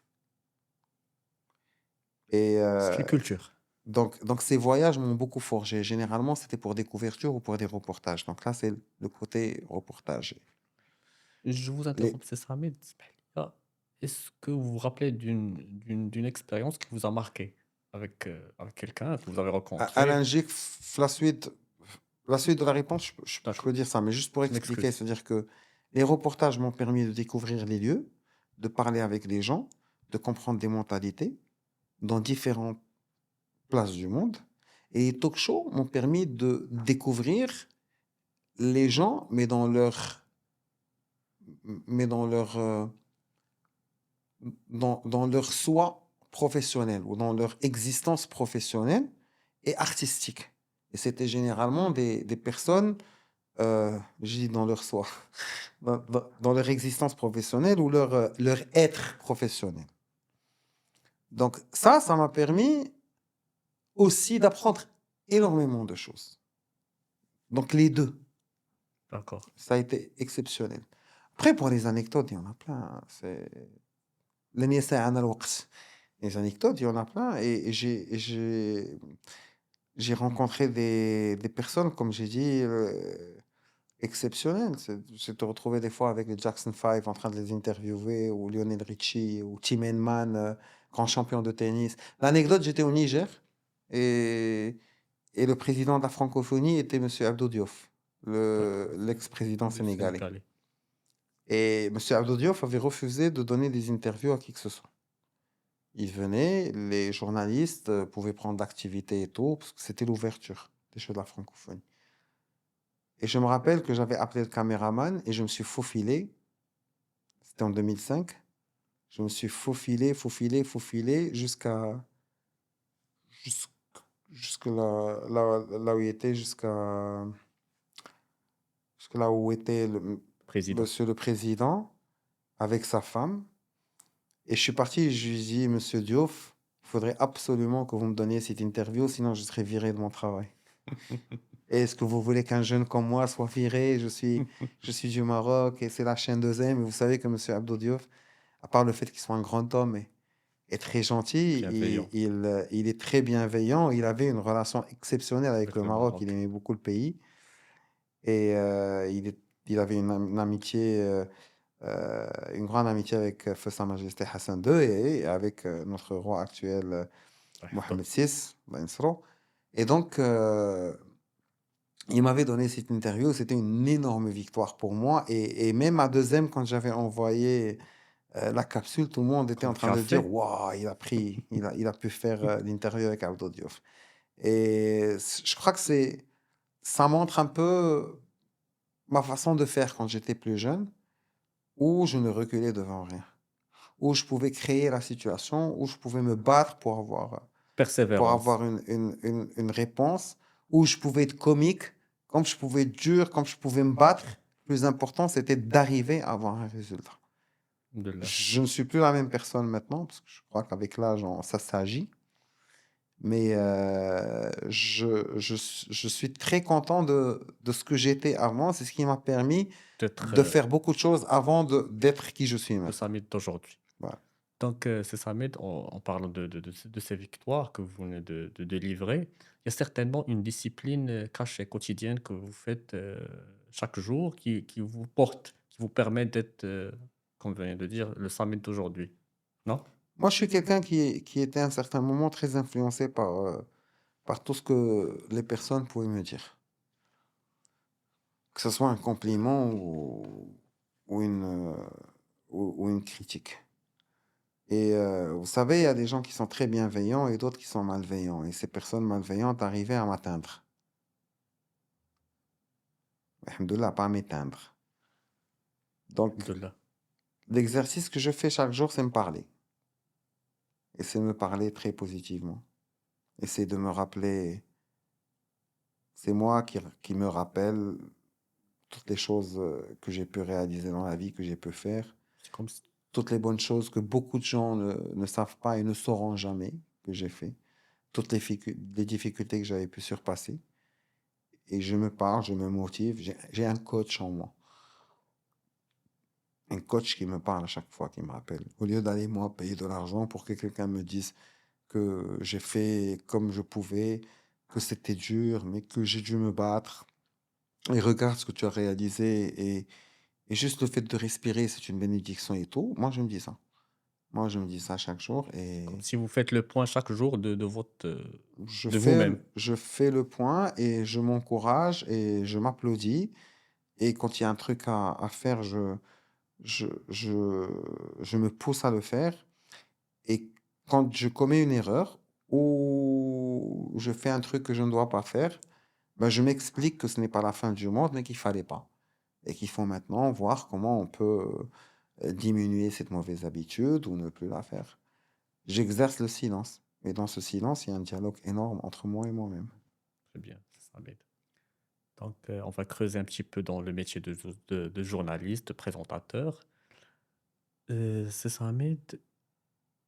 Et C'est une culture. donc, ces voyages m'ont beaucoup forgé. Généralement, c'était pour des couvertures ou pour des reportages. Donc là, c'est le côté reportage. Je vous Les, interromps, c'est Samir. Est-ce que vous vous rappelez d'une expérience qui vous a marqué avec quelqu'un que vous avez rencontré? Alain Gic, la suite de la réponse, je D'accord, peux dire ça, mais juste pour je expliquer, m'excuse. c'est-à-dire que les reportages m'ont permis de découvrir les lieux, de parler avec les gens, de comprendre des mentalités dans différentes places du monde. Et les talk shows m'ont permis de découvrir les gens, mais dans leur soi professionnel ou dans leur existence professionnelle et artistique. Et c'était généralement des personnes, je dis dans leur soi, dans leur existence professionnelle ou leur être professionnel. Donc ça m'a permis aussi d'apprendre énormément de choses. Donc les deux, D'accord. ça a été exceptionnel. Après, pour les anecdotes, il y en a plein, hein. لن يسعنا الوقت. Les anecdotes, il y en a plein. Et j'ai rencontré des personnes, comme j'ai dit, exceptionnelles. C'est te retrouver des fois avec les Jackson 5 en train de les interviewer, ou Lionel Richie, ou Tim Henman, grand champion de tennis. L'anecdote, j'étais au Niger et le président de la francophonie était M. Abdou Diouf, D'accord. l'ex-président Le sénégalais. Sénégalais. Et M. Abdou Diouf avait refusé de donner des interviews à qui que ce soit. Il venait, les journalistes pouvaient prendre l'activité et tout, parce que c'était l'ouverture des Jeux de la francophonie. Et je me rappelle que j'avais appelé le caméraman et je me suis faufilé, c'était en 2005, je me suis faufilé jus- jusqu'à là où il était, jusqu'à là où était Président. monsieur le président avec sa femme. Et je suis parti et je lui ai dit, Monsieur Diouf, il faudrait absolument que vous me donniez cette interview, sinon je serai viré de mon travail. Est-ce que vous voulez qu'un jeune comme moi soit viré? Je suis du Maroc et c'est la chaîne 2M. Et vous savez que Monsieur Abdou Diouf, à part le fait qu'il soit un grand homme et très gentil, Bienveillant il est très bienveillant. Il avait une relation exceptionnelle avec avec le le Maroc. Il Maroc. aimait beaucoup le pays. Et il avait une amitié, une grande amitié avec Feu Sa Majesté Hassan II et avec notre roi actuel, Mohamed VI, Allah ينصره. Et donc, il m'avait donné cette interview. C'était une énorme victoire pour moi. Et même à deuxième, quand j'avais envoyé la capsule, tout le monde était en Comme train de dire, café. waouh, il a pu faire l'interview avec Abdou Diouf. Et je crois que ça montre un peu ma façon de faire quand j'étais plus jeune, où je ne reculais devant rien, où je pouvais créer la situation, où je pouvais me battre pour avoir Persévérance. une réponse, où je pouvais être comique, comme je pouvais être dur, comme je pouvais me battre. Le plus important, c'était d'arriver à avoir un résultat. Alhamdoulilah. Je ne suis plus la même personne maintenant, parce que je crois qu'avec l'âge, ça s'agit. Mais je suis très content de ce que j'étais avant. C'est ce qui m'a permis D'être, de faire beaucoup de choses avant d'être qui je suis le maintenant. Samit d'aujourd'hui. Voilà. Donc, c'est Samit, en parlant de ces victoires que vous venez de livrer, il y a certainement une discipline cachée, quotidienne que vous faites chaque jour qui vous porte, qui vous permet d'être, comme vous venez de dire, le Samit d'aujourd'hui. Non? Moi, je suis quelqu'un qui était à un certain moment très influencé par tout ce que les personnes pouvaient me dire. Que ce soit un compliment ou ou une critique. Et vous savez, il y a des gens qui sont très bienveillants et d'autres qui sont malveillants. Et ces personnes malveillantes arrivaient à m'atteindre. Alhamdoulilah, pas à m'éteindre. Donc, De là. l'exercice que je fais chaque jour, c'est me parler. Et c'est me parler très positivement. Et c'est de me rappeler, c'est moi qui me rappelle toutes les choses que j'ai pu réaliser dans la vie, que j'ai pu faire, C'est comme si- toutes les bonnes choses que beaucoup de gens ne savent pas et ne sauront jamais que j'ai fait, toutes les difficultés que j'avais pu surpasser. Et je me parle, je me motive, j'ai un coach en moi. Un coach qui me parle à chaque fois, qui me rappelle. Au lieu d'aller moi payer de l'argent pour que quelqu'un me dise que j'ai fait comme je pouvais, que c'était dur, mais que j'ai dû me battre. Et regarde ce que tu as réalisé. Et juste le fait de respirer, c'est une bénédiction et tout. Moi, je me dis ça. Moi, je me dis ça chaque jour. comme Et si vous faites le point chaque jour de votre, je de fais, vous-même. je fais le point et je m'encourage et je m'applaudis. Et quand il y a un truc à faire, je, je, je me pousse à le faire. Et quand je commets une erreur ou je fais un truc que je ne dois pas faire, ben je m'explique que ce n'est pas la fin du monde, mais qu'il fallait pas. Et qu'il faut maintenant voir comment on peut diminuer cette mauvaise habitude ou ne plus la faire. J'exerce le silence. Et dans ce silence, il y a un dialogue énorme entre moi et moi-même. Très bien, ça m'aide. Donc, on va creuser un petit peu dans le métier de journaliste, de présentateur. C'est ça m'aide.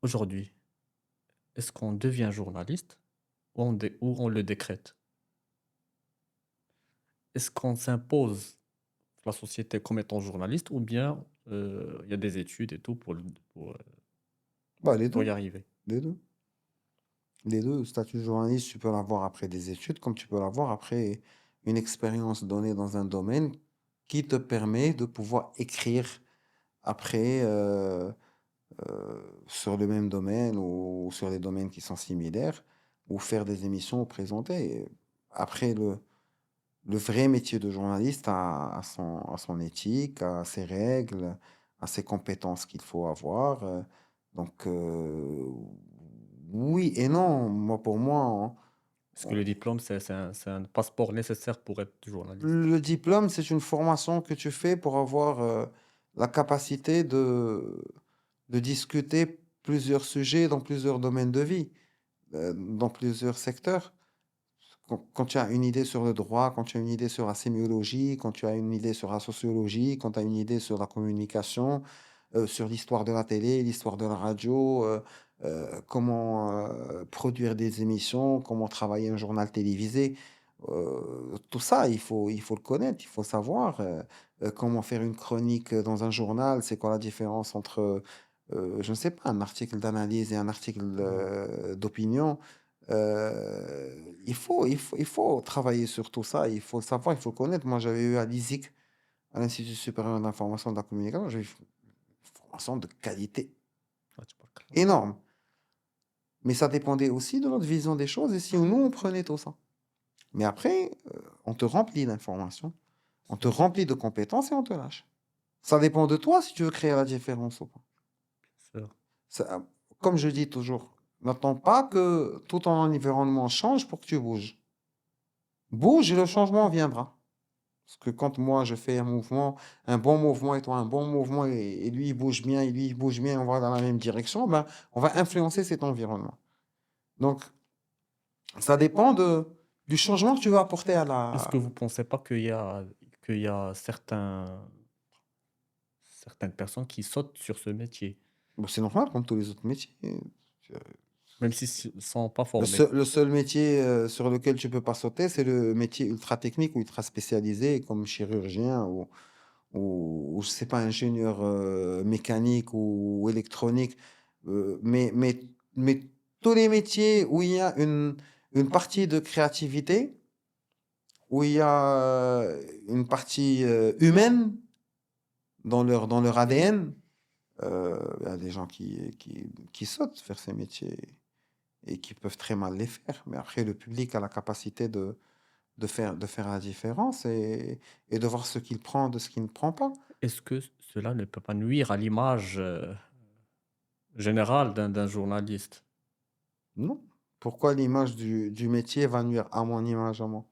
Aujourd'hui, est-ce qu'on devient journaliste ou on le décrète? Est-ce qu'on s'impose la société comme étant journaliste ou bien il y a des études et tout Bah, pour y arriver? les deux. Les deux, le statut de journaliste, tu peux l'avoir après des études, comme tu peux l'avoir après une expérience donnée dans un domaine qui te permet de pouvoir écrire après sur le même domaine ou sur des domaines qui sont similaires ou faire des émissions ou présenter. Et après, le vrai métier de journaliste a son éthique, a ses règles, a ses compétences qu'il faut avoir. Donc, oui et non. Moi, pour moi, Est-ce que le diplôme, c'est un passeport nécessaire pour être journaliste? le diplôme, c'est une formation que tu fais pour avoir la capacité de discuter plusieurs sujets dans plusieurs domaines de vie, dans plusieurs secteurs. Quand tu as une idée sur le droit, quand tu as une idée sur la sémiologie, quand tu as une idée sur la sociologie, quand tu as une idée sur la communication, sur l'histoire de la télé, l'histoire de la radio, comment produire des émissions, comment travailler un journal télévisé, tout ça, il faut le connaître, il faut savoir comment faire une chronique dans un journal, c'est quoi la différence entre, je ne sais pas, un article d'analyse et un article d'opinion. Il faut travailler sur tout ça, il faut le savoir, il faut le connaître. Moi, j'avais eu à l'ISIC, à l'Institut supérieur de l'information et de la communication, j'ai eu une formation de qualité Ah, tu parles clair. énorme. Mais ça dépendait aussi de notre vision des choses et si nous, on prenait tout ça. Mais après, on te remplit d'informations, on te Sûr, remplit de compétences et on te lâche. Ça dépend de toi si tu veux créer la différence ou pas. sûr. Ça- Comme je dis toujours, n'attends pas que tout ton environnement change pour que tu bouges. Bouge et le changement viendra. Parce que quand moi je fais un mouvement, un bon mouvement et toi un bon mouvement et lui il bouge bien et lui il bouge bien, on va dans la même direction, ben, on va influencer cet environnement. Donc, ça dépend du changement que tu veux apporter à Est-ce la... que vous pensez pas qu'il y a certaines personnes qui sautent sur ce métier? Bon, c'est normal comme tous les autres métiers. Même s'ils ne sont pas Le formés. seul, le seul métier sur lequel tu peux pas sauter, c'est le métier ultra technique ou ultra spécialisé, comme chirurgien ou je sais pas, ingénieur mécanique ou électronique. Mais tous les métiers où il y a une partie de créativité, où il y a une partie humaine dans leur ADN, il y a des gens qui sautent vers ces métiers et qui peuvent très mal les faire. Mais après, le public a la capacité de faire la différence et de voir ce qu'il prend de ce qu'il ne prend pas. Est-ce que cela ne peut pas nuire à l'image générale d'un journaliste? Non. Pourquoi l'image du métier va nuire à mon image à moi?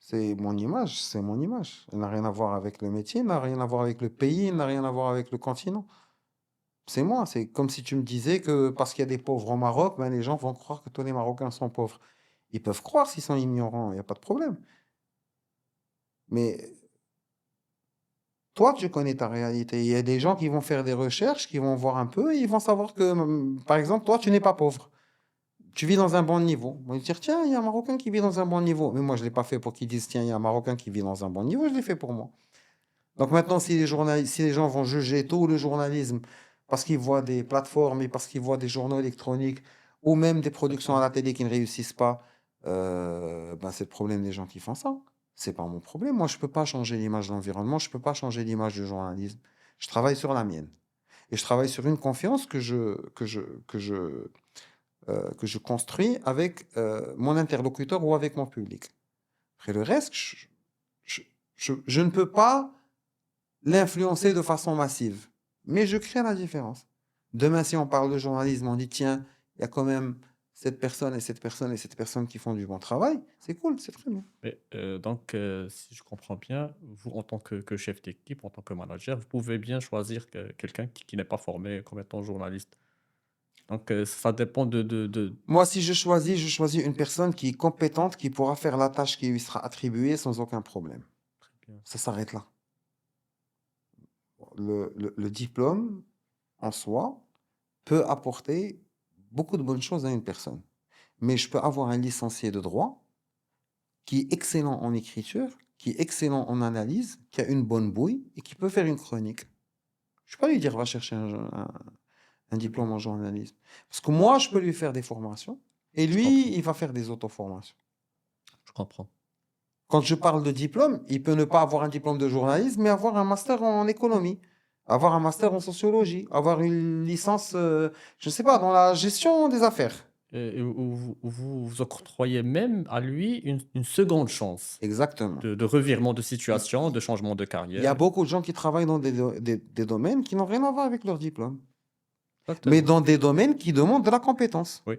C'est mon image, c'est mon image. Elle n'a rien à voir avec le métier, elle n'a rien à voir avec le pays, elle n'a rien à voir avec le continent. C'est moi, c'est comme si tu me disais que parce qu'il y a des pauvres au Maroc, ben les gens vont croire que tous les Marocains sont pauvres. Ils peuvent croire s'ils sont ignorants, il n'y a pas de problème. Mais toi, tu connais ta réalité. Il y a des gens qui vont faire des recherches, qui vont voir un peu, et ils vont savoir que, par exemple, toi, tu n'es pas pauvre. Tu vis dans un bon niveau. Ils vont dire, tiens, il y a un Marocain qui vit dans un bon niveau. Mais moi, je ne l'ai pas fait pour qu'ils disent, tiens, il y a un Marocain qui vit dans un bon niveau, je l'ai fait pour moi. Donc maintenant, si les gens vont juger tout le journalisme parce qu'ils voient des plateformes et parce qu'ils voient des journaux électroniques ou même des productions à la télé qui ne réussissent pas, ben c'est le problème des gens qui font ça. C'est pas mon problème. Moi, je peux pas changer l'image de l'environnement, je peux pas changer l'image du journalisme. Je travaille sur la mienne. Et je travaille sur une confiance que je construis avec mon interlocuteur ou avec mon public. Après le reste, je, je ne peux pas l'influencer de façon massive. Mais je crée la différence. Demain, si on parle de journalisme, on dit, tiens, il y a quand même cette personne et cette personne et cette personne qui font du bon travail. C'est cool, c'est très bien. Mais, donc, si je comprends bien, vous, en tant que chef d'équipe, en tant que manager, vous pouvez bien choisir quelqu'un qui n'est pas formé comme étant journaliste. Donc, ça dépend de... Moi, si je choisis une personne qui est compétente, qui pourra faire la tâche qui lui sera attribuée sans aucun problème. Très bien. Ça s'arrête là. Le diplôme, en soi, peut apporter beaucoup de bonnes choses à une personne. Mais je peux avoir un licencié de droit qui est excellent en écriture, qui est excellent en analyse, qui a une bonne bouille et qui peut faire une chronique. Je ne vais pas lui dire va chercher un diplôme en journalisme. Parce que moi, je peux lui faire des formations et Je comprends, lui, il va faire des auto-formations. je comprends. Quand je parle de diplôme, il peut ne pas avoir un diplôme de journalisme, mais avoir un master en économie, avoir un master en sociologie, avoir une licence, je ne sais pas, dans la gestion des affaires. Et vous octroyez même à lui une seconde chance Exactement. de revirement de Il situation, de changement de il y a carrière. beaucoup de gens qui travaillent dans des domaines qui n'ont rien à voir avec leur diplôme, mais Exactement. dans des domaines qui demandent de la compétence. Oui.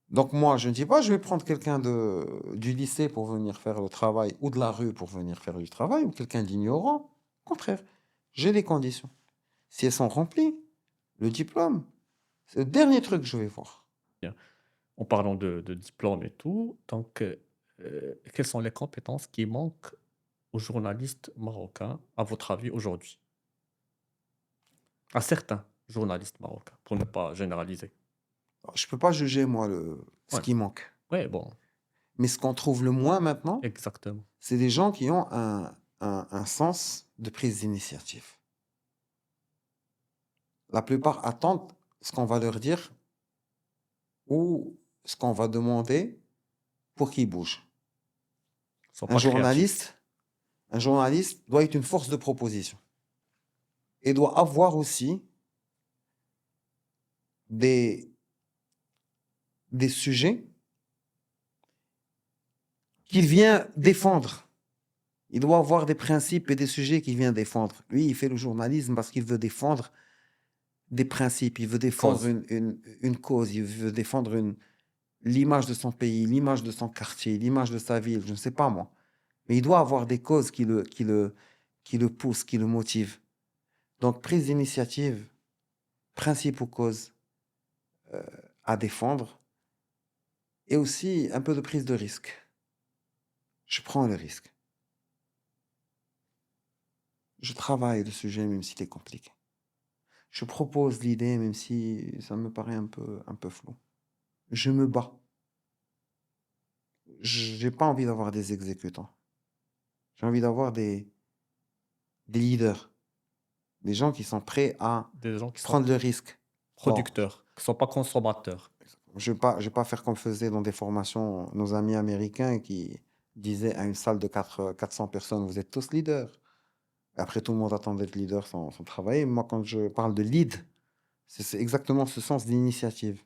Donc moi, je ne dis pas, je vais prendre quelqu'un du lycée pour venir faire le travail, ou de la rue pour venir faire du travail, ou quelqu'un d'ignorant. Au contraire, j'ai les conditions. Si elles sont remplies, le diplôme, c'est le dernier truc que je vais voir. Bien. En parlant de diplôme et tout, donc, quelles sont les compétences qui manquent aux journalistes marocains, à votre avis, aujourd'hui? À certains journalistes marocains, pour ne pas généraliser. Alors, je ne peux pas juger, moi, ce Ouais, qui manque. ouais, bon, Mais ce qu'on trouve le moins maintenant, exactement. c'est des gens qui ont un sens de prise d'initiative. La plupart attendent ce qu'on va leur dire ou ce qu'on va demander pour qu'ils bougent. Ils sont Un pas créatifs. journaliste, un journaliste doit être une force de proposition et doit avoir aussi des, des sujets qu'il vient défendre. Il doit avoir des principes et des sujets qu'il vient défendre. Lui, il fait le journalisme parce qu'il veut défendre des principes, il veut défendre Cause. une cause, il veut défendre l'image de son pays, l'image de son quartier, l'image de sa ville, je ne sais pas moi. Mais il doit avoir des causes qui le poussent, qui le motivent. Donc, prise d'initiative, principe ou cause à défendre, et aussi un peu de prise de risque. Je prends le risque. Je travaille le sujet même s'il est compliqué. Je propose l'idée, même si ça me paraît un peu flou. Je me bats. J'ai pas envie d'avoir des exécutants. J'ai envie d'avoir des leaders, des gens qui sont prêts à Des gens qui sont prendre le risque. Bon, producteurs, qui sont pas consommateurs. je vais pas faire comme faisaient dans des formations nos amis américains qui disaient à une salle de 400 personnes, vous êtes tous leaders. Et après, tout le monde attend d'être leader sans travailler. Moi, quand je parle de lead, c'est exactement ce sens d'initiative.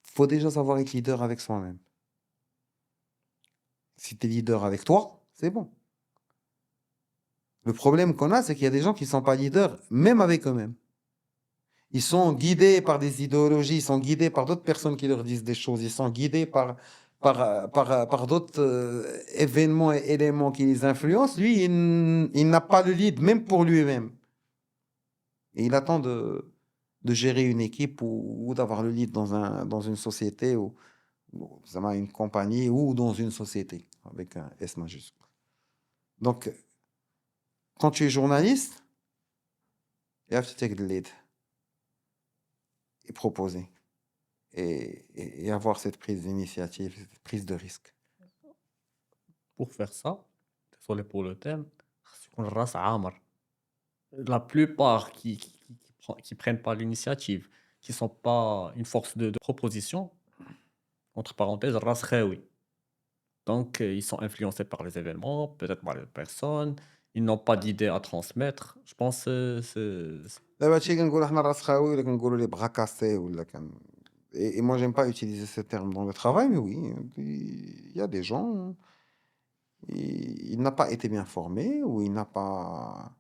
Il faut déjà savoir être leader avec soi-même. Si tu es leader avec toi, c'est bon. Le problème qu'on a, c'est qu'il y a des gens qui ne sont pas leaders, même avec eux-mêmes. Ils sont guidés par des idéologies, ils sont guidés par d'autres personnes qui leur disent des choses, ils sont guidés par d'autres événements et éléments qui les influencent. Lui, il n'a pas le lead, même pour lui-même. Et il attend de gérer une équipe ou d'avoir le lead dans une société ou ça va, une compagnie ou dans une société avec un S majuscule. Donc, quand tu es journaliste, you have to take the lead et proposer et avoir cette prise d'initiative, cette prise de risque. Pour faire ça, désolé pour le terme, خاص يكون الراس عامر. La plupart qui prennent pas l'initiative, qui sont pas une force de proposition, entre parenthèses, الراس خاوي. Donc, ils sont influencés par les événements, peut-être par les personnes, ils n'ont pas d'idées à transmettre. Je pense, c'est دابا هادشي كنقولو حنا الراس خاوي ولا كنقولوا ليه بغا كاسي ولا et moi j'aime pas utiliser ce terme dans le travail, mais oui, il y a des gens, il n'a pas été bien formé ou il n'a pas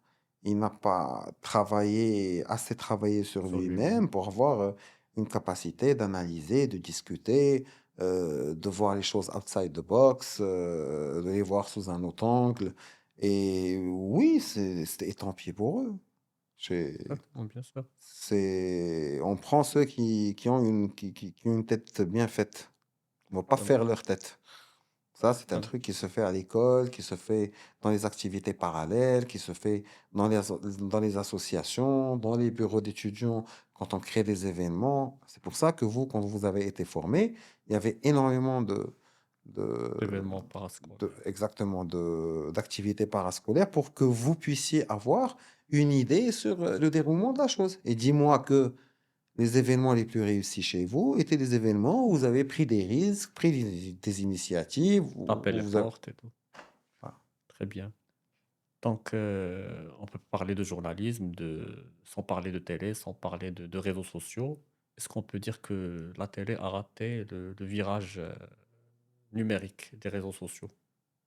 assez travaillé sur sur lui-même. lui-même pour avoir une capacité d'analyser, de discuter, de voir les choses outside the box, de les voir sous un autre angle. Et oui, et tant pis pour eux. C'est, Exactement, bien sûr. on prend ceux qui ont qui ont une tête bien faite. On va pas Totalement, faire leur tête. Ça, c'est un totalement. truc qui se fait à l'école, qui se fait dans les activités parallèles, qui se fait dans les associations, dans les bureaux d'étudiants, quand on crée des événements. C'est pour ça que vous, quand vous avez été formé, il y avait énormément de, Événement parascolaire. exactement, d'activités parascolaires pour que vous puissiez avoir une idée sur le déroulement de la chose. Et dis-moi que les événements les plus réussis chez vous étaient des événements où vous avez pris des risques, pris des initiatives, Taper où les vous avez... portes et tout. Voilà. Très bien. Donc, on peut parler de journalisme, sans parler de télé, sans parler de réseaux sociaux. Est-ce qu'on peut dire que la télé a raté le virage numérique des réseaux sociaux?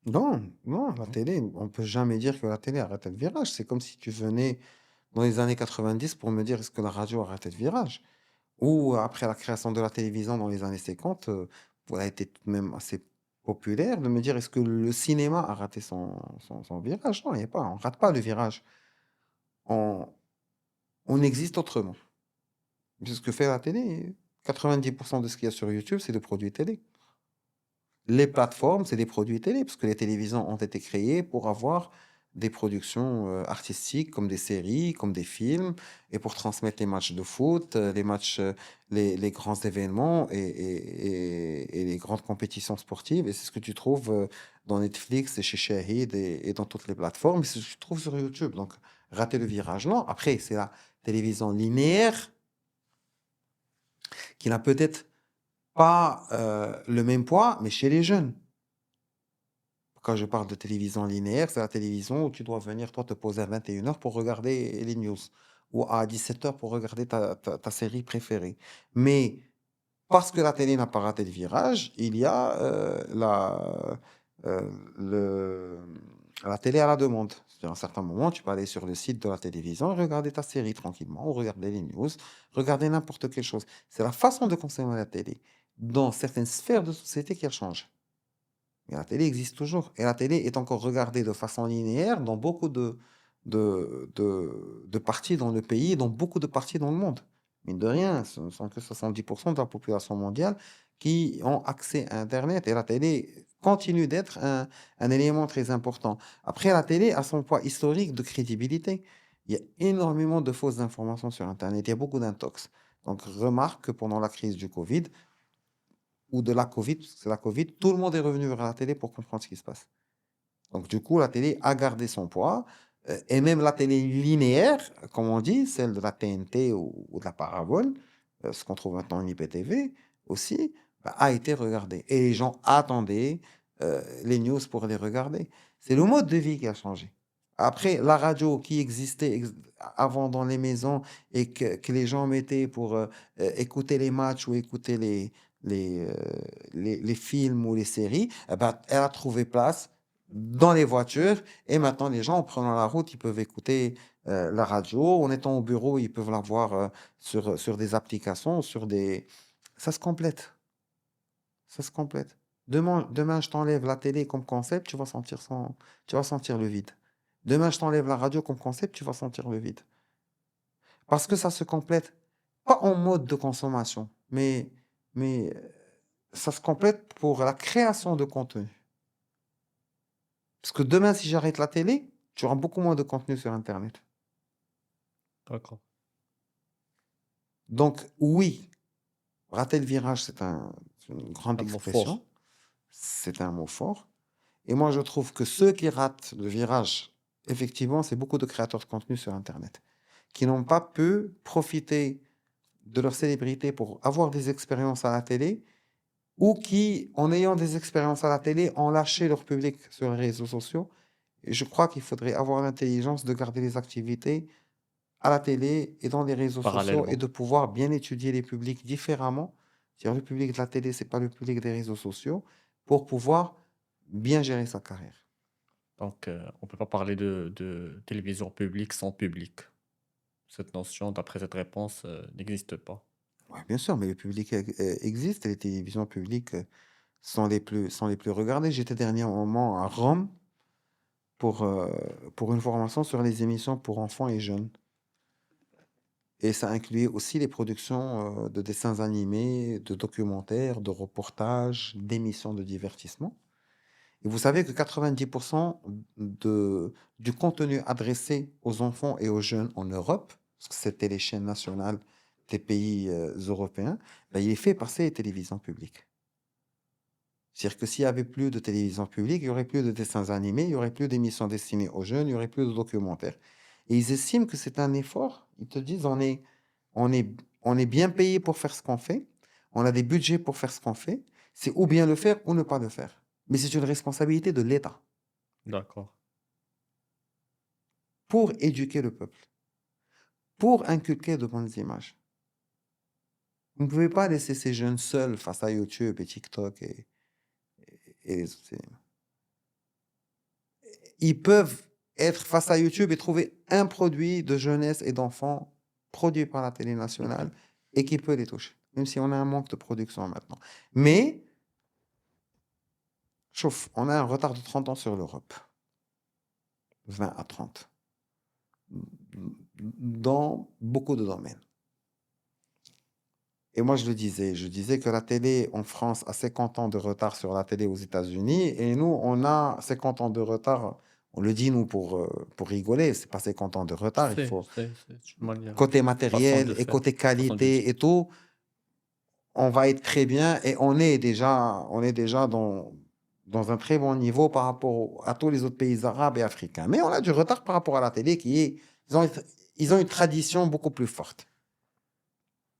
Non, non, la Non. télé, on peut jamais dire que la télé a raté le virage. C'est comme si tu venais dans les années 90 pour me dire est-ce que la radio a raté le virage. Ou après la création de la télévision dans les années 50, elle a été tout de même assez populaire de me dire est-ce que le cinéma a raté son virage. Non, il n'y a pas, on rate pas le virage. On, on existe autrement. C'est ce que fait la télé. 90% de ce qu'il y a sur YouTube, c'est des produits télé. Les plateformes, c'est des produits télé, parce que les télévisions ont été créées pour avoir des productions artistiques, comme des séries, comme des films, et pour transmettre les matchs de foot, les matchs, les grands événements et les grandes compétitions sportives. Et c'est ce que tu trouves dans Netflix et chez Shahid et dans toutes les plateformes. C'est ce que tu trouves sur YouTube. Donc, rater le virage, non. Après, c'est la télévision linéaire qui n'a peut-être pas le même poids, mais chez les jeunes. Quand je parle de télévision linéaire, c'est la télévision où tu dois venir, toi, te poser à 21 heures pour regarder les news ou à 17 heures pour regarder ta série préférée. Mais parce que la télé n'a pas raté le virage, il y a euh, le, la télé à la demande. C'est-à-dire, à un certain moment, tu peux aller sur le site de la télévision et regarder ta série tranquillement, ou regarder les news, regarder n'importe quelle chose. C'est la façon de consommer la télé dans certaines sphères de société qui a changé. Mais la télé existe toujours. Et la télé est encore regardée de façon linéaire dans beaucoup de parties dans le pays, dans beaucoup de parties dans le monde. Mine de rien, ce ne sont que 70% de la population mondiale qui ont accès à Internet. Et la télé continue d'être un élément très important. Après, la télé a son poids historique de crédibilité. Il y a énormément de fausses informations sur Internet. Il y a beaucoup d'intox. Donc, remarque que pendant la crise du Covid ou de la Covid, parce que c'est la Covid, tout le monde est revenu vers la télé pour comprendre ce qui se passe. Donc, du coup, la télé a gardé son poids. Et même la télé linéaire, comme on dit, celle de la TNT ou de la parabole, ce qu'on trouve maintenant en IPTV aussi, bah, a été regardée. Et les gens attendaient les news pour les regarder. C'est le mode de vie qui a changé. Après, la radio qui existait avant dans les maisons et que les gens mettaient pour écouter les matchs ou écouter les, euh, les films ou les séries, eh ben, elle a trouvé place dans les voitures. Et maintenant, les gens, en prenant la route, ils peuvent écouter la radio. En étant au bureau, ils peuvent la voir sur des applications, sur des... Ça se complète. Ça se complète. Demain, je t'enlève la télé comme concept, tu vas sentir le vide. Demain, je t'enlève la radio comme concept, tu vas sentir le vide. Parce que ça se complète, pas en mode de consommation, mais ça se complète pour la création de contenu. Parce que demain, si j'arrête la télé, tu auras beaucoup moins de contenu sur Internet. D'accord. Donc, oui, rater le virage, c'est une grande Un mot expression. fort. C'est un mot fort. Et moi, je trouve que ceux qui ratent le virage, effectivement, c'est beaucoup de créateurs de contenu sur Internet qui n'ont pas pu profiter de leur célébrité pour avoir des expériences à la télé ou qui, en ayant des expériences à la télé, ont lâché leur public sur les réseaux sociaux. Et je crois qu'il faudrait avoir l'intelligence de garder les activités à la télé et dans les réseaux sociaux et Parallèlement. de pouvoir bien étudier les publics différemment. C'est-à-dire le public de la télé, c'est pas le public des réseaux sociaux, pour pouvoir bien gérer sa carrière. Donc, on ne peut pas parler de télévision publique sans public. Cette notion, d'après cette réponse, n'existe pas. Ouais, bien sûr, mais le public existe et les télévisions publiques sont les plus regardées. J'étais dernièrement à Rome pour, euh, pour une formation sur les émissions pour enfants et jeunes. Et ça incluait aussi les productions de dessins animés, de documentaires, de reportages, d'émissions de divertissement. Et vous savez que 90% du contenu adressé aux enfants et aux jeunes en Europe, parce que c'était les chaînes nationales des pays européens, ben, il est fait par ces télévisions publiques. C'est-à-dire que s'il n'y avait plus de télévision publique, il n'y aurait plus de dessins animés, il n'y aurait plus d'émissions destinées aux jeunes, il n'y aurait plus de documentaires. Et ils estiment que c'est un effort. Ils te disent, on est, on est bien payé pour faire ce qu'on fait, on a des budgets pour faire ce qu'on fait, c'est ou bien le faire ou ne pas le faire. Mais c'est une responsabilité de l'État D'accord. pour éduquer le peuple, pour inculquer de bonnes images. Vous ne pouvez pas laisser ces jeunes seuls face à YouTube et TikTok et les autres. Ils peuvent être face à YouTube et trouver un produit de jeunesse et d'enfants produit par la télé nationale et qui peut les toucher, même si on a un manque de production maintenant. Mais, chauffe, on a un retard de 30 ans sur l'Europe, 20 à 30, dans beaucoup de domaines. Et moi, je disais que la télé en France a 50 ans de retard sur la télé aux États-Unis, et nous, on a 50 ans de retard. On le dit, nous, pour rigoler, c'est pas 50 ans de retard, il faut, C'est une manière, côté façon matériel de et faire, côté façon de dire. qualité et tout, on va être très bien et on est déjà dans un très bon niveau par rapport à tous les autres pays arabes et africains. Mais on a du retard par rapport à la télé ils ont une tradition beaucoup plus forte.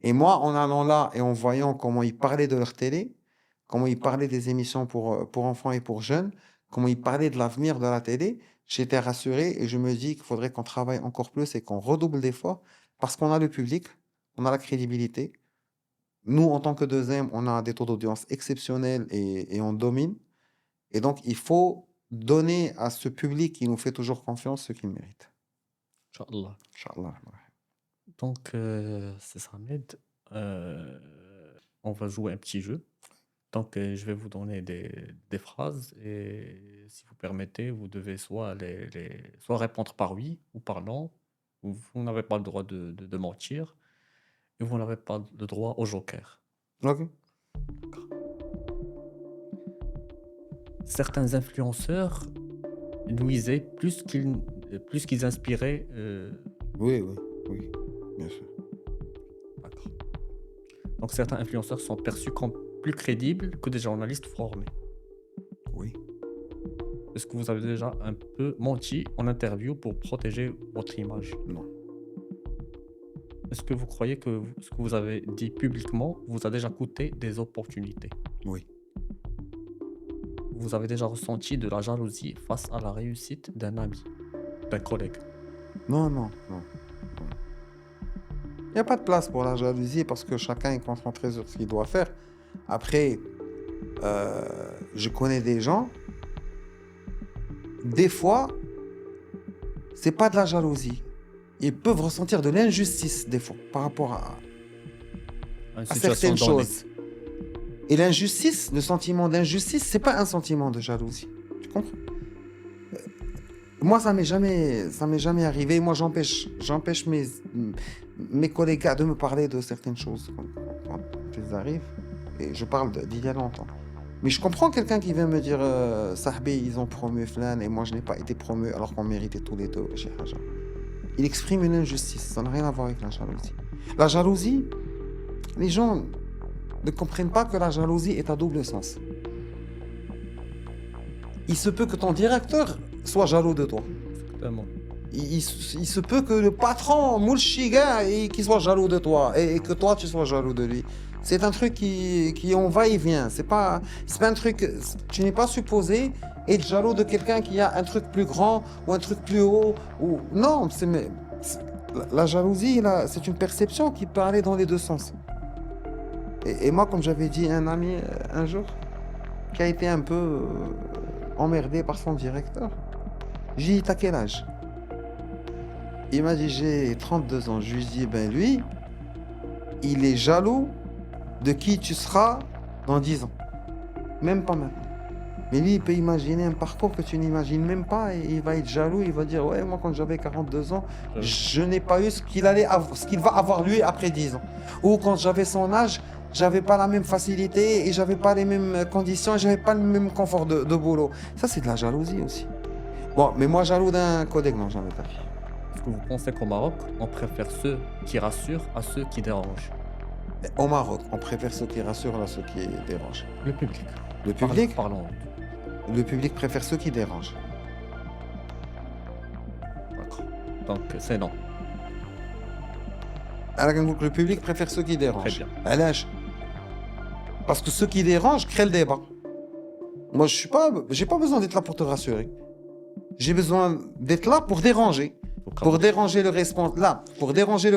Et moi, en allant là et en voyant comment ils parlaient de leur télé, comment ils parlaient des émissions pour enfants et pour jeunes, comment ils parlaient de l'avenir de la télé, j'étais rassuré et je me dis qu'il faudrait qu'on travaille encore plus et qu'on redouble d'efforts parce qu'on a le public, on a la crédibilité. Nous, en tant que deuxième, on a des taux d'audience exceptionnels et on domine. Et donc, il faut donner à ce public qui nous fait toujours confiance ce qu'il mérite. Inch'Allah. Inch'Allah. Donc, c'est Samed. Euh, on va jouer un petit jeu. Donc, je vais vous donner des phrases et si vous permettez, vous devez soit répondre par oui ou par non. Vous n'avez pas le droit de mentir et vous n'avez pas le droit au joker. Ok. Certains influenceurs nuisaient plus qu'ils inspiraient Oui, oui, oui, bien sûr. D'accord. Donc certains influenceurs sont perçus comme plus crédibles que des journalistes formés. Oui. Est-ce que vous avez déjà un peu menti en interview pour protéger votre image? Non. Est-ce que vous croyez que ce que vous avez dit publiquement vous a déjà coûté des opportunités? Oui. Vous avez déjà ressenti de la jalousie face à la réussite d'un ami, d'un collègue? Non, non, non. Il n'y a pas de place pour la jalousie parce que chacun est concentré sur ce qu'il doit faire. Après, euh, je connais des gens, des fois, c'est pas de la jalousie. Ils peuvent ressentir de l'injustice, des fois, par rapport Une à situation certaines donnée. choses. Et l'injustice, le sentiment d'injustice, c'est pas un sentiment de jalousie. Tu comprends? Moi, ça m'est jamais arrivé. Moi, j'empêche mes collègues de me parler de certaines choses quand elles arrivent. Et je parle d'il y a longtemps. Mais je comprends quelqu'un qui vient me dire Sahbi, ils ont promu Flan et moi, je n'ai pas été promu alors qu'on méritait tous les deux. Chez Haja. Il exprime une injustice. Ça n'a rien à voir avec la jalousie. La jalousie, les gens ne comprennent pas que la jalousie est à double sens. Il se peut que ton directeur soit jaloux de toi. Totalement. Il se peut que le patron, Moulchiga, qu'il soit jaloux de toi et que toi tu sois jaloux de lui. C'est un truc qui en va et vient. C'est pas un truc. Tu n'es pas supposé être jaloux de quelqu'un qui a un truc plus grand ou un truc plus haut. Non, la jalousie, là, c'est une perception qui peut aller dans les deux sens. Et moi, comme j'avais dit à un ami un jour, qui a été un peu emmerdé par son directeur, j'ai dit, t'as quel âge? Il m'a dit, j'ai 32 ans. Je lui ai dit, ben lui, il est jaloux de qui tu seras dans 10 ans. Même pas maintenant. Mais lui, il peut imaginer un parcours que tu n'imagines même pas et il va être jaloux. Il va dire, ouais, moi, quand j'avais 42 ans, je n'ai pas eu ce qu'il va avoir lui après 10 ans. Ou quand j'avais son âge, j'avais pas la même facilité et j'avais pas les mêmes conditions, j'avais pas le même confort de boulot. Ça, c'est de la jalousie aussi. Bon, mais moi, jaloux d'un collègue, non, jamais pas. Est-ce que vous pensez qu'au Maroc, on préfère ceux qui rassurent à ceux qui dérangent? Au Maroc, on préfère ceux qui rassurent à ceux qui dérangent. Le public. Le public, Parlons. le public préfère ceux qui dérangent. D'accord. Donc, c'est non. Alors, le public préfère ceux qui dérangent. Très bien. Allez. Parce que ceux qui dérangent créent le débat. Moi, j'ai pas besoin d'être là pour te rassurer. J'ai besoin d'être là pour déranger. Pour déranger le responsable, pour déranger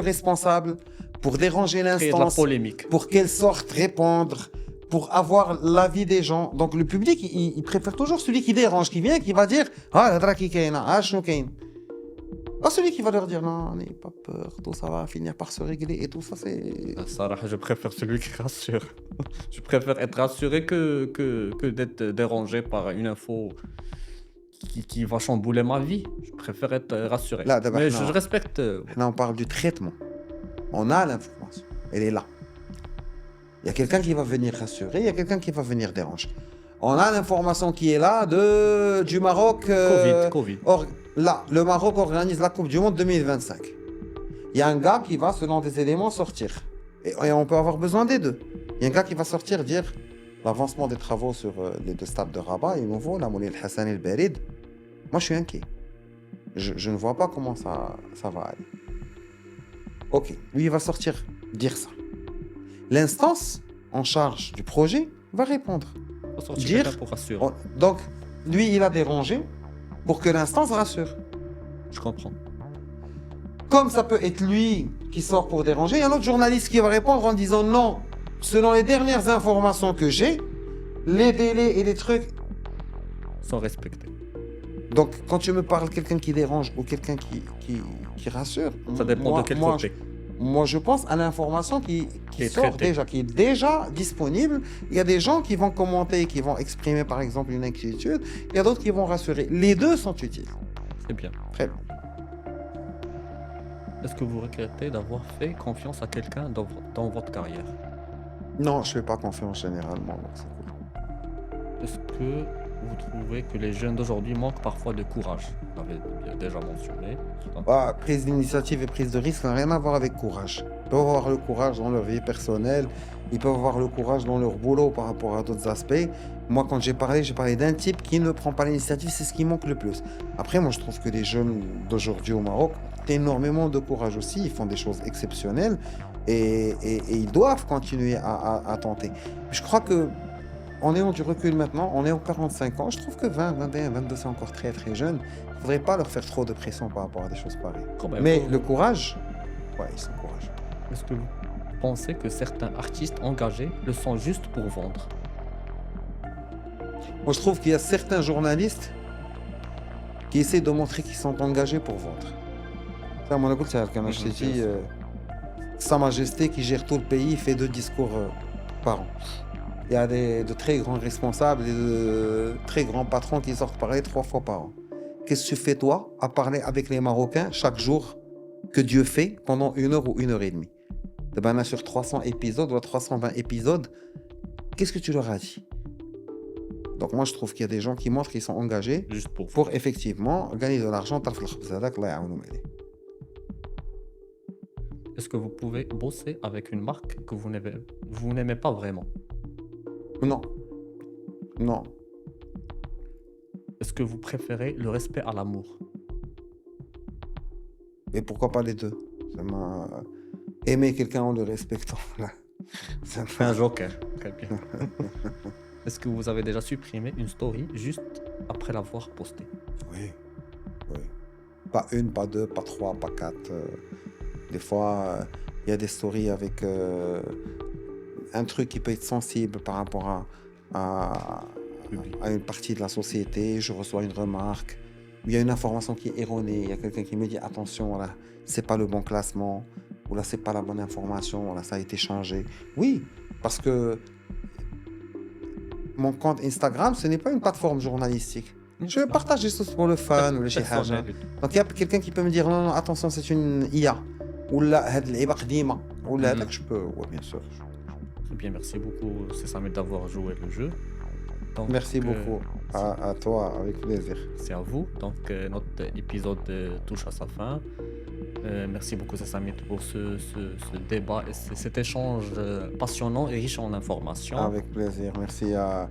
Créer de la l'instance, polémique. pour qu'elle sorte répondre, pour avoir l'avis des gens. Donc le public, il préfère toujours celui qui dérange, qui vient, qui va dire ah la draki kaina, ah shnou kain. Pas celui qui va leur dire non, n'ayez pas peur, tout ça va finir par se régler et tout ça c'est. Sarah, je préfère celui qui rassure. Je préfère être rassuré que d'être dérangé par une info qui va chambouler ma vie. Je préfère être rassuré. Là, d'abord, Mais non. je respecte. Là on parle du traitement. On a l'information, elle est là. Il y a quelqu'un qui va venir rassurer, il y a quelqu'un qui va venir déranger. On a l'information qui est là du Maroc. Covid. Là, le Maroc organise la Coupe du Monde 2025. Il y a un gars qui va, selon des éléments, sortir. Et on peut avoir besoin des deux. Il y a un gars qui va sortir dire l'avancement des travaux sur les deux stades de Rabat et nouveau, la Moulay El Hassan et le Berid. Moi, je suis inquiet. Je ne vois pas comment ça va aller. Ok, lui, il va sortir dire ça. L'instance en charge du projet va répondre. On va sortir Dire- quelqu'un pour rassurer. Donc, lui, il a dérangé pour que l'instance rassure. Je comprends. Comme ça peut être lui qui sort pour déranger, il y a un autre journaliste qui va répondre en disant non, selon les dernières informations que j'ai, les délais et les trucs. Sans respecter. Donc, quand tu me parles quelqu'un qui dérange ou quelqu'un qui rassure, Ça dépend moi, de quel moi, côté. Moi, je pense à l'information qui est sort traitée. déjà, qui est déjà disponible. Il y a des gens qui vont commenter, qui vont exprimer, par exemple, une inquiétude. Il y a d'autres qui vont rassurer. Les deux sont utiles. C'est bien. Très bien. Est-ce que vous regrettez d'avoir fait confiance à quelqu'un dans votre carrière? Non, je ne fais pas confiance généralement. Donc c'est cool. Est-ce que vous trouvez que les jeunes d'aujourd'hui manquent parfois de courage? Vous l'avez déjà mentionné. Donc, Bah, prise d'initiative et prise de risque n'a rien à voir avec courage. Ils peuvent avoir le courage dans leur vie personnelle, ils peuvent avoir le courage dans leur boulot par rapport à d'autres aspects. Moi, quand j'ai parlé d'un type qui ne prend pas l'initiative, c'est ce qui manque le plus. Après, moi, je trouve que les jeunes d'aujourd'hui au Maroc ont énormément de courage aussi, ils font des choses exceptionnelles et ils doivent continuer à tenter. Je crois que en ayant du recul maintenant, en ayant 45 ans, je trouve que 20, 21, 22, c'est encore très très jeune. Il ne faudrait pas leur faire trop de pression par rapport à des choses pareilles. quand même, Mais le courage, ouais, ils sont courageux. est-ce que vous pensez que certains artistes engagés le sont juste pour vendre? Moi, je trouve qu'il y a certains journalistes qui essaient de montrer qu'ils sont engagés pour vendre. Ça, mon écoute, c'est quand je t'ai Bien dit, sûr. Sa Majesté qui gère tout le pays fait 2 discours par an. Il y a de très grands responsables et de très grands patrons qui sortent parler 3 fois par an. Qu'est-ce que tu fais, toi, à parler avec les Marocains chaque jour que Dieu fait pendant 1 heure ou 1 heure et demie? Eh ben, sur 300 épisodes ou 320 épisodes, qu'est-ce que tu leur as dit? Donc moi, je trouve qu'il y a des gens qui montrent qu'ils sont engagés Juste pour pour vendre. effectivement gagner de l'argent. تعرف الخبز هذاك الله يعاونهم عليه. Est-ce que vous pouvez bosser avec une marque que vous n'aimez pas vraiment? Non, non. Est-ce que vous préférez le respect à l'amour? Et pourquoi pas les deux? Ça m'a aimer quelqu'un en le respectant. Là. Ça Un m'a- joker. Très bien. Est-ce que vous avez déjà supprimé une story juste après l'avoir postée? Oui, oui. Pas une, pas deux, pas trois, pas quatre. Des fois, il y a des stories avec un truc qui peut être sensible par rapport à, Public. à une partie de la société. Je reçois une remarque. Il y a une information qui est erronée. Il y a quelqu'un qui me dit attention, là, c'est pas le bon classement. Ou là, c'est pas la bonne information. Là, ça a été changé. Oui, parce que mon compte Instagram, ce n'est pas une plateforme journalistique. Je partage des choses pour le fun ou les Personnel choses. et tout. Donc il y a quelqu'un qui peut me dire non, non, attention, c'est une IA. Ou là, هاد اللعيبة قديمة. Ou là, Mhm. je peux. Ouais, bien sûr. Très bien, merci beaucoup, c'est Samir, d'avoir joué le jeu. Donc, Merci beaucoup. À toi, avec plaisir. c'est à vous. Donc, notre épisode touche à sa fin. Merci beaucoup, Samir, pour ce débat et cet échange passionnant et riche en informations. Avec plaisir. Merci à.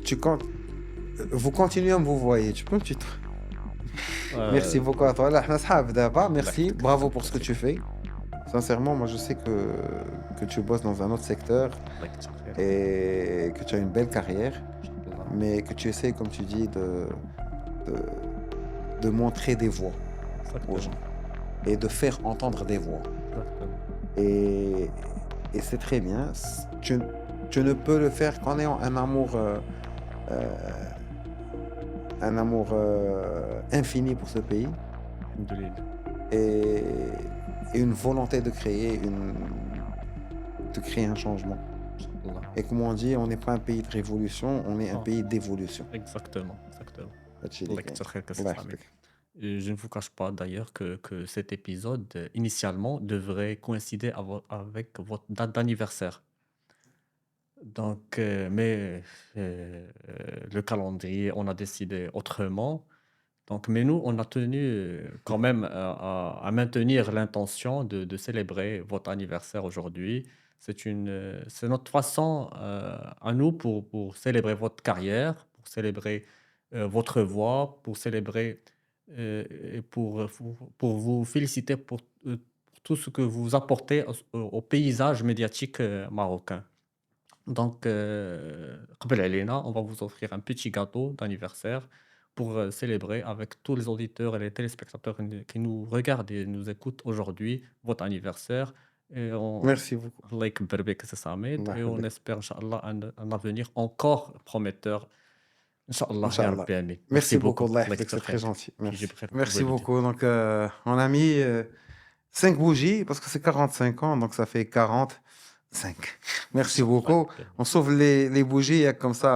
Tu comptes. Vous continuez à me vous voyez. Tu peux me tutoyer. Merci beaucoup à toi. Là, احنا صحاب دابا. Merci. Bravo pour ce que tu fais. Sincèrement, moi je sais que tu bosses dans un autre secteur et que tu as une belle carrière, mais que tu essaies, comme tu dis, de, de montrer des voix aux gens et de faire entendre des voix. Et c'est très bien. Tu ne peux le faire qu'en ayant un amour infini pour ce pays et une volonté de créer un changement. Et comme on dit, on n'est pas un pays de révolution, on est un pays d'évolution. Exactement, exactement. هادشي الله اللي كاين. يكثر خيرك الله سي سامي. يحفظك. Et je ne vous cache pas d'ailleurs que cet épisode, initialement, devrait coïncider avec votre date d'anniversaire. Donc, mais le calendrier, on a décidé autrement. Donc, mais nous, on a tenu quand même à maintenir l'intention de célébrer votre anniversaire aujourd'hui. C'est notre façon à nous pour célébrer votre carrière, pour célébrer votre voix, pour célébrer et pour vous féliciter pour tout ce que vous apportez au paysage médiatique marocain. Donc, قبل علينا, on va vous offrir un petit gâteau d'anniversaire pour célébrer avec tous les auditeurs et les téléspectateurs qui nous regardent et nous écoutent aujourd'hui votre anniversaire. Et Merci beaucoup. Allah يكبر بك سي سامد. الله Et on يحفظك. espère, Inch'Allah, un avenir encore prometteur. Inch'Allah, ya Inch'Allah. Rabbi, amin. Merci beaucoup, Allah Allah يحفظك, c'est يكثر très خيرك. gentil. Puis Merci. j'ai préféré Merci le dire. beaucoup. Donc, on a mis 5 bougies parce que c'est 45 ans, donc ça fait 45. Merci beaucoup. On sauve les bougies comme ça.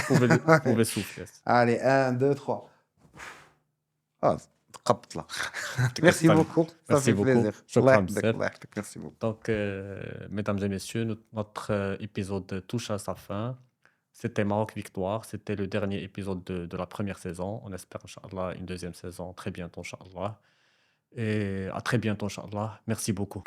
Vous pouvez souffler. Allez, 1, 2, 3. Ah, تقبط là. Merci beaucoup. Ça Merci fait beaucoup. plaisir. Shukran Allah يحفظك, بزاف. Allah يحفظك. Merci beaucoup. Donc, mesdames et messieurs, notre épisode touche à sa fin. C'était Maroc Victoire. C'était le dernier épisode de la première saison. On espère, Inch'Allah, une deuxième saison très bientôt, Inch'Allah. Et à très bientôt, Inch'Allah. Merci beaucoup.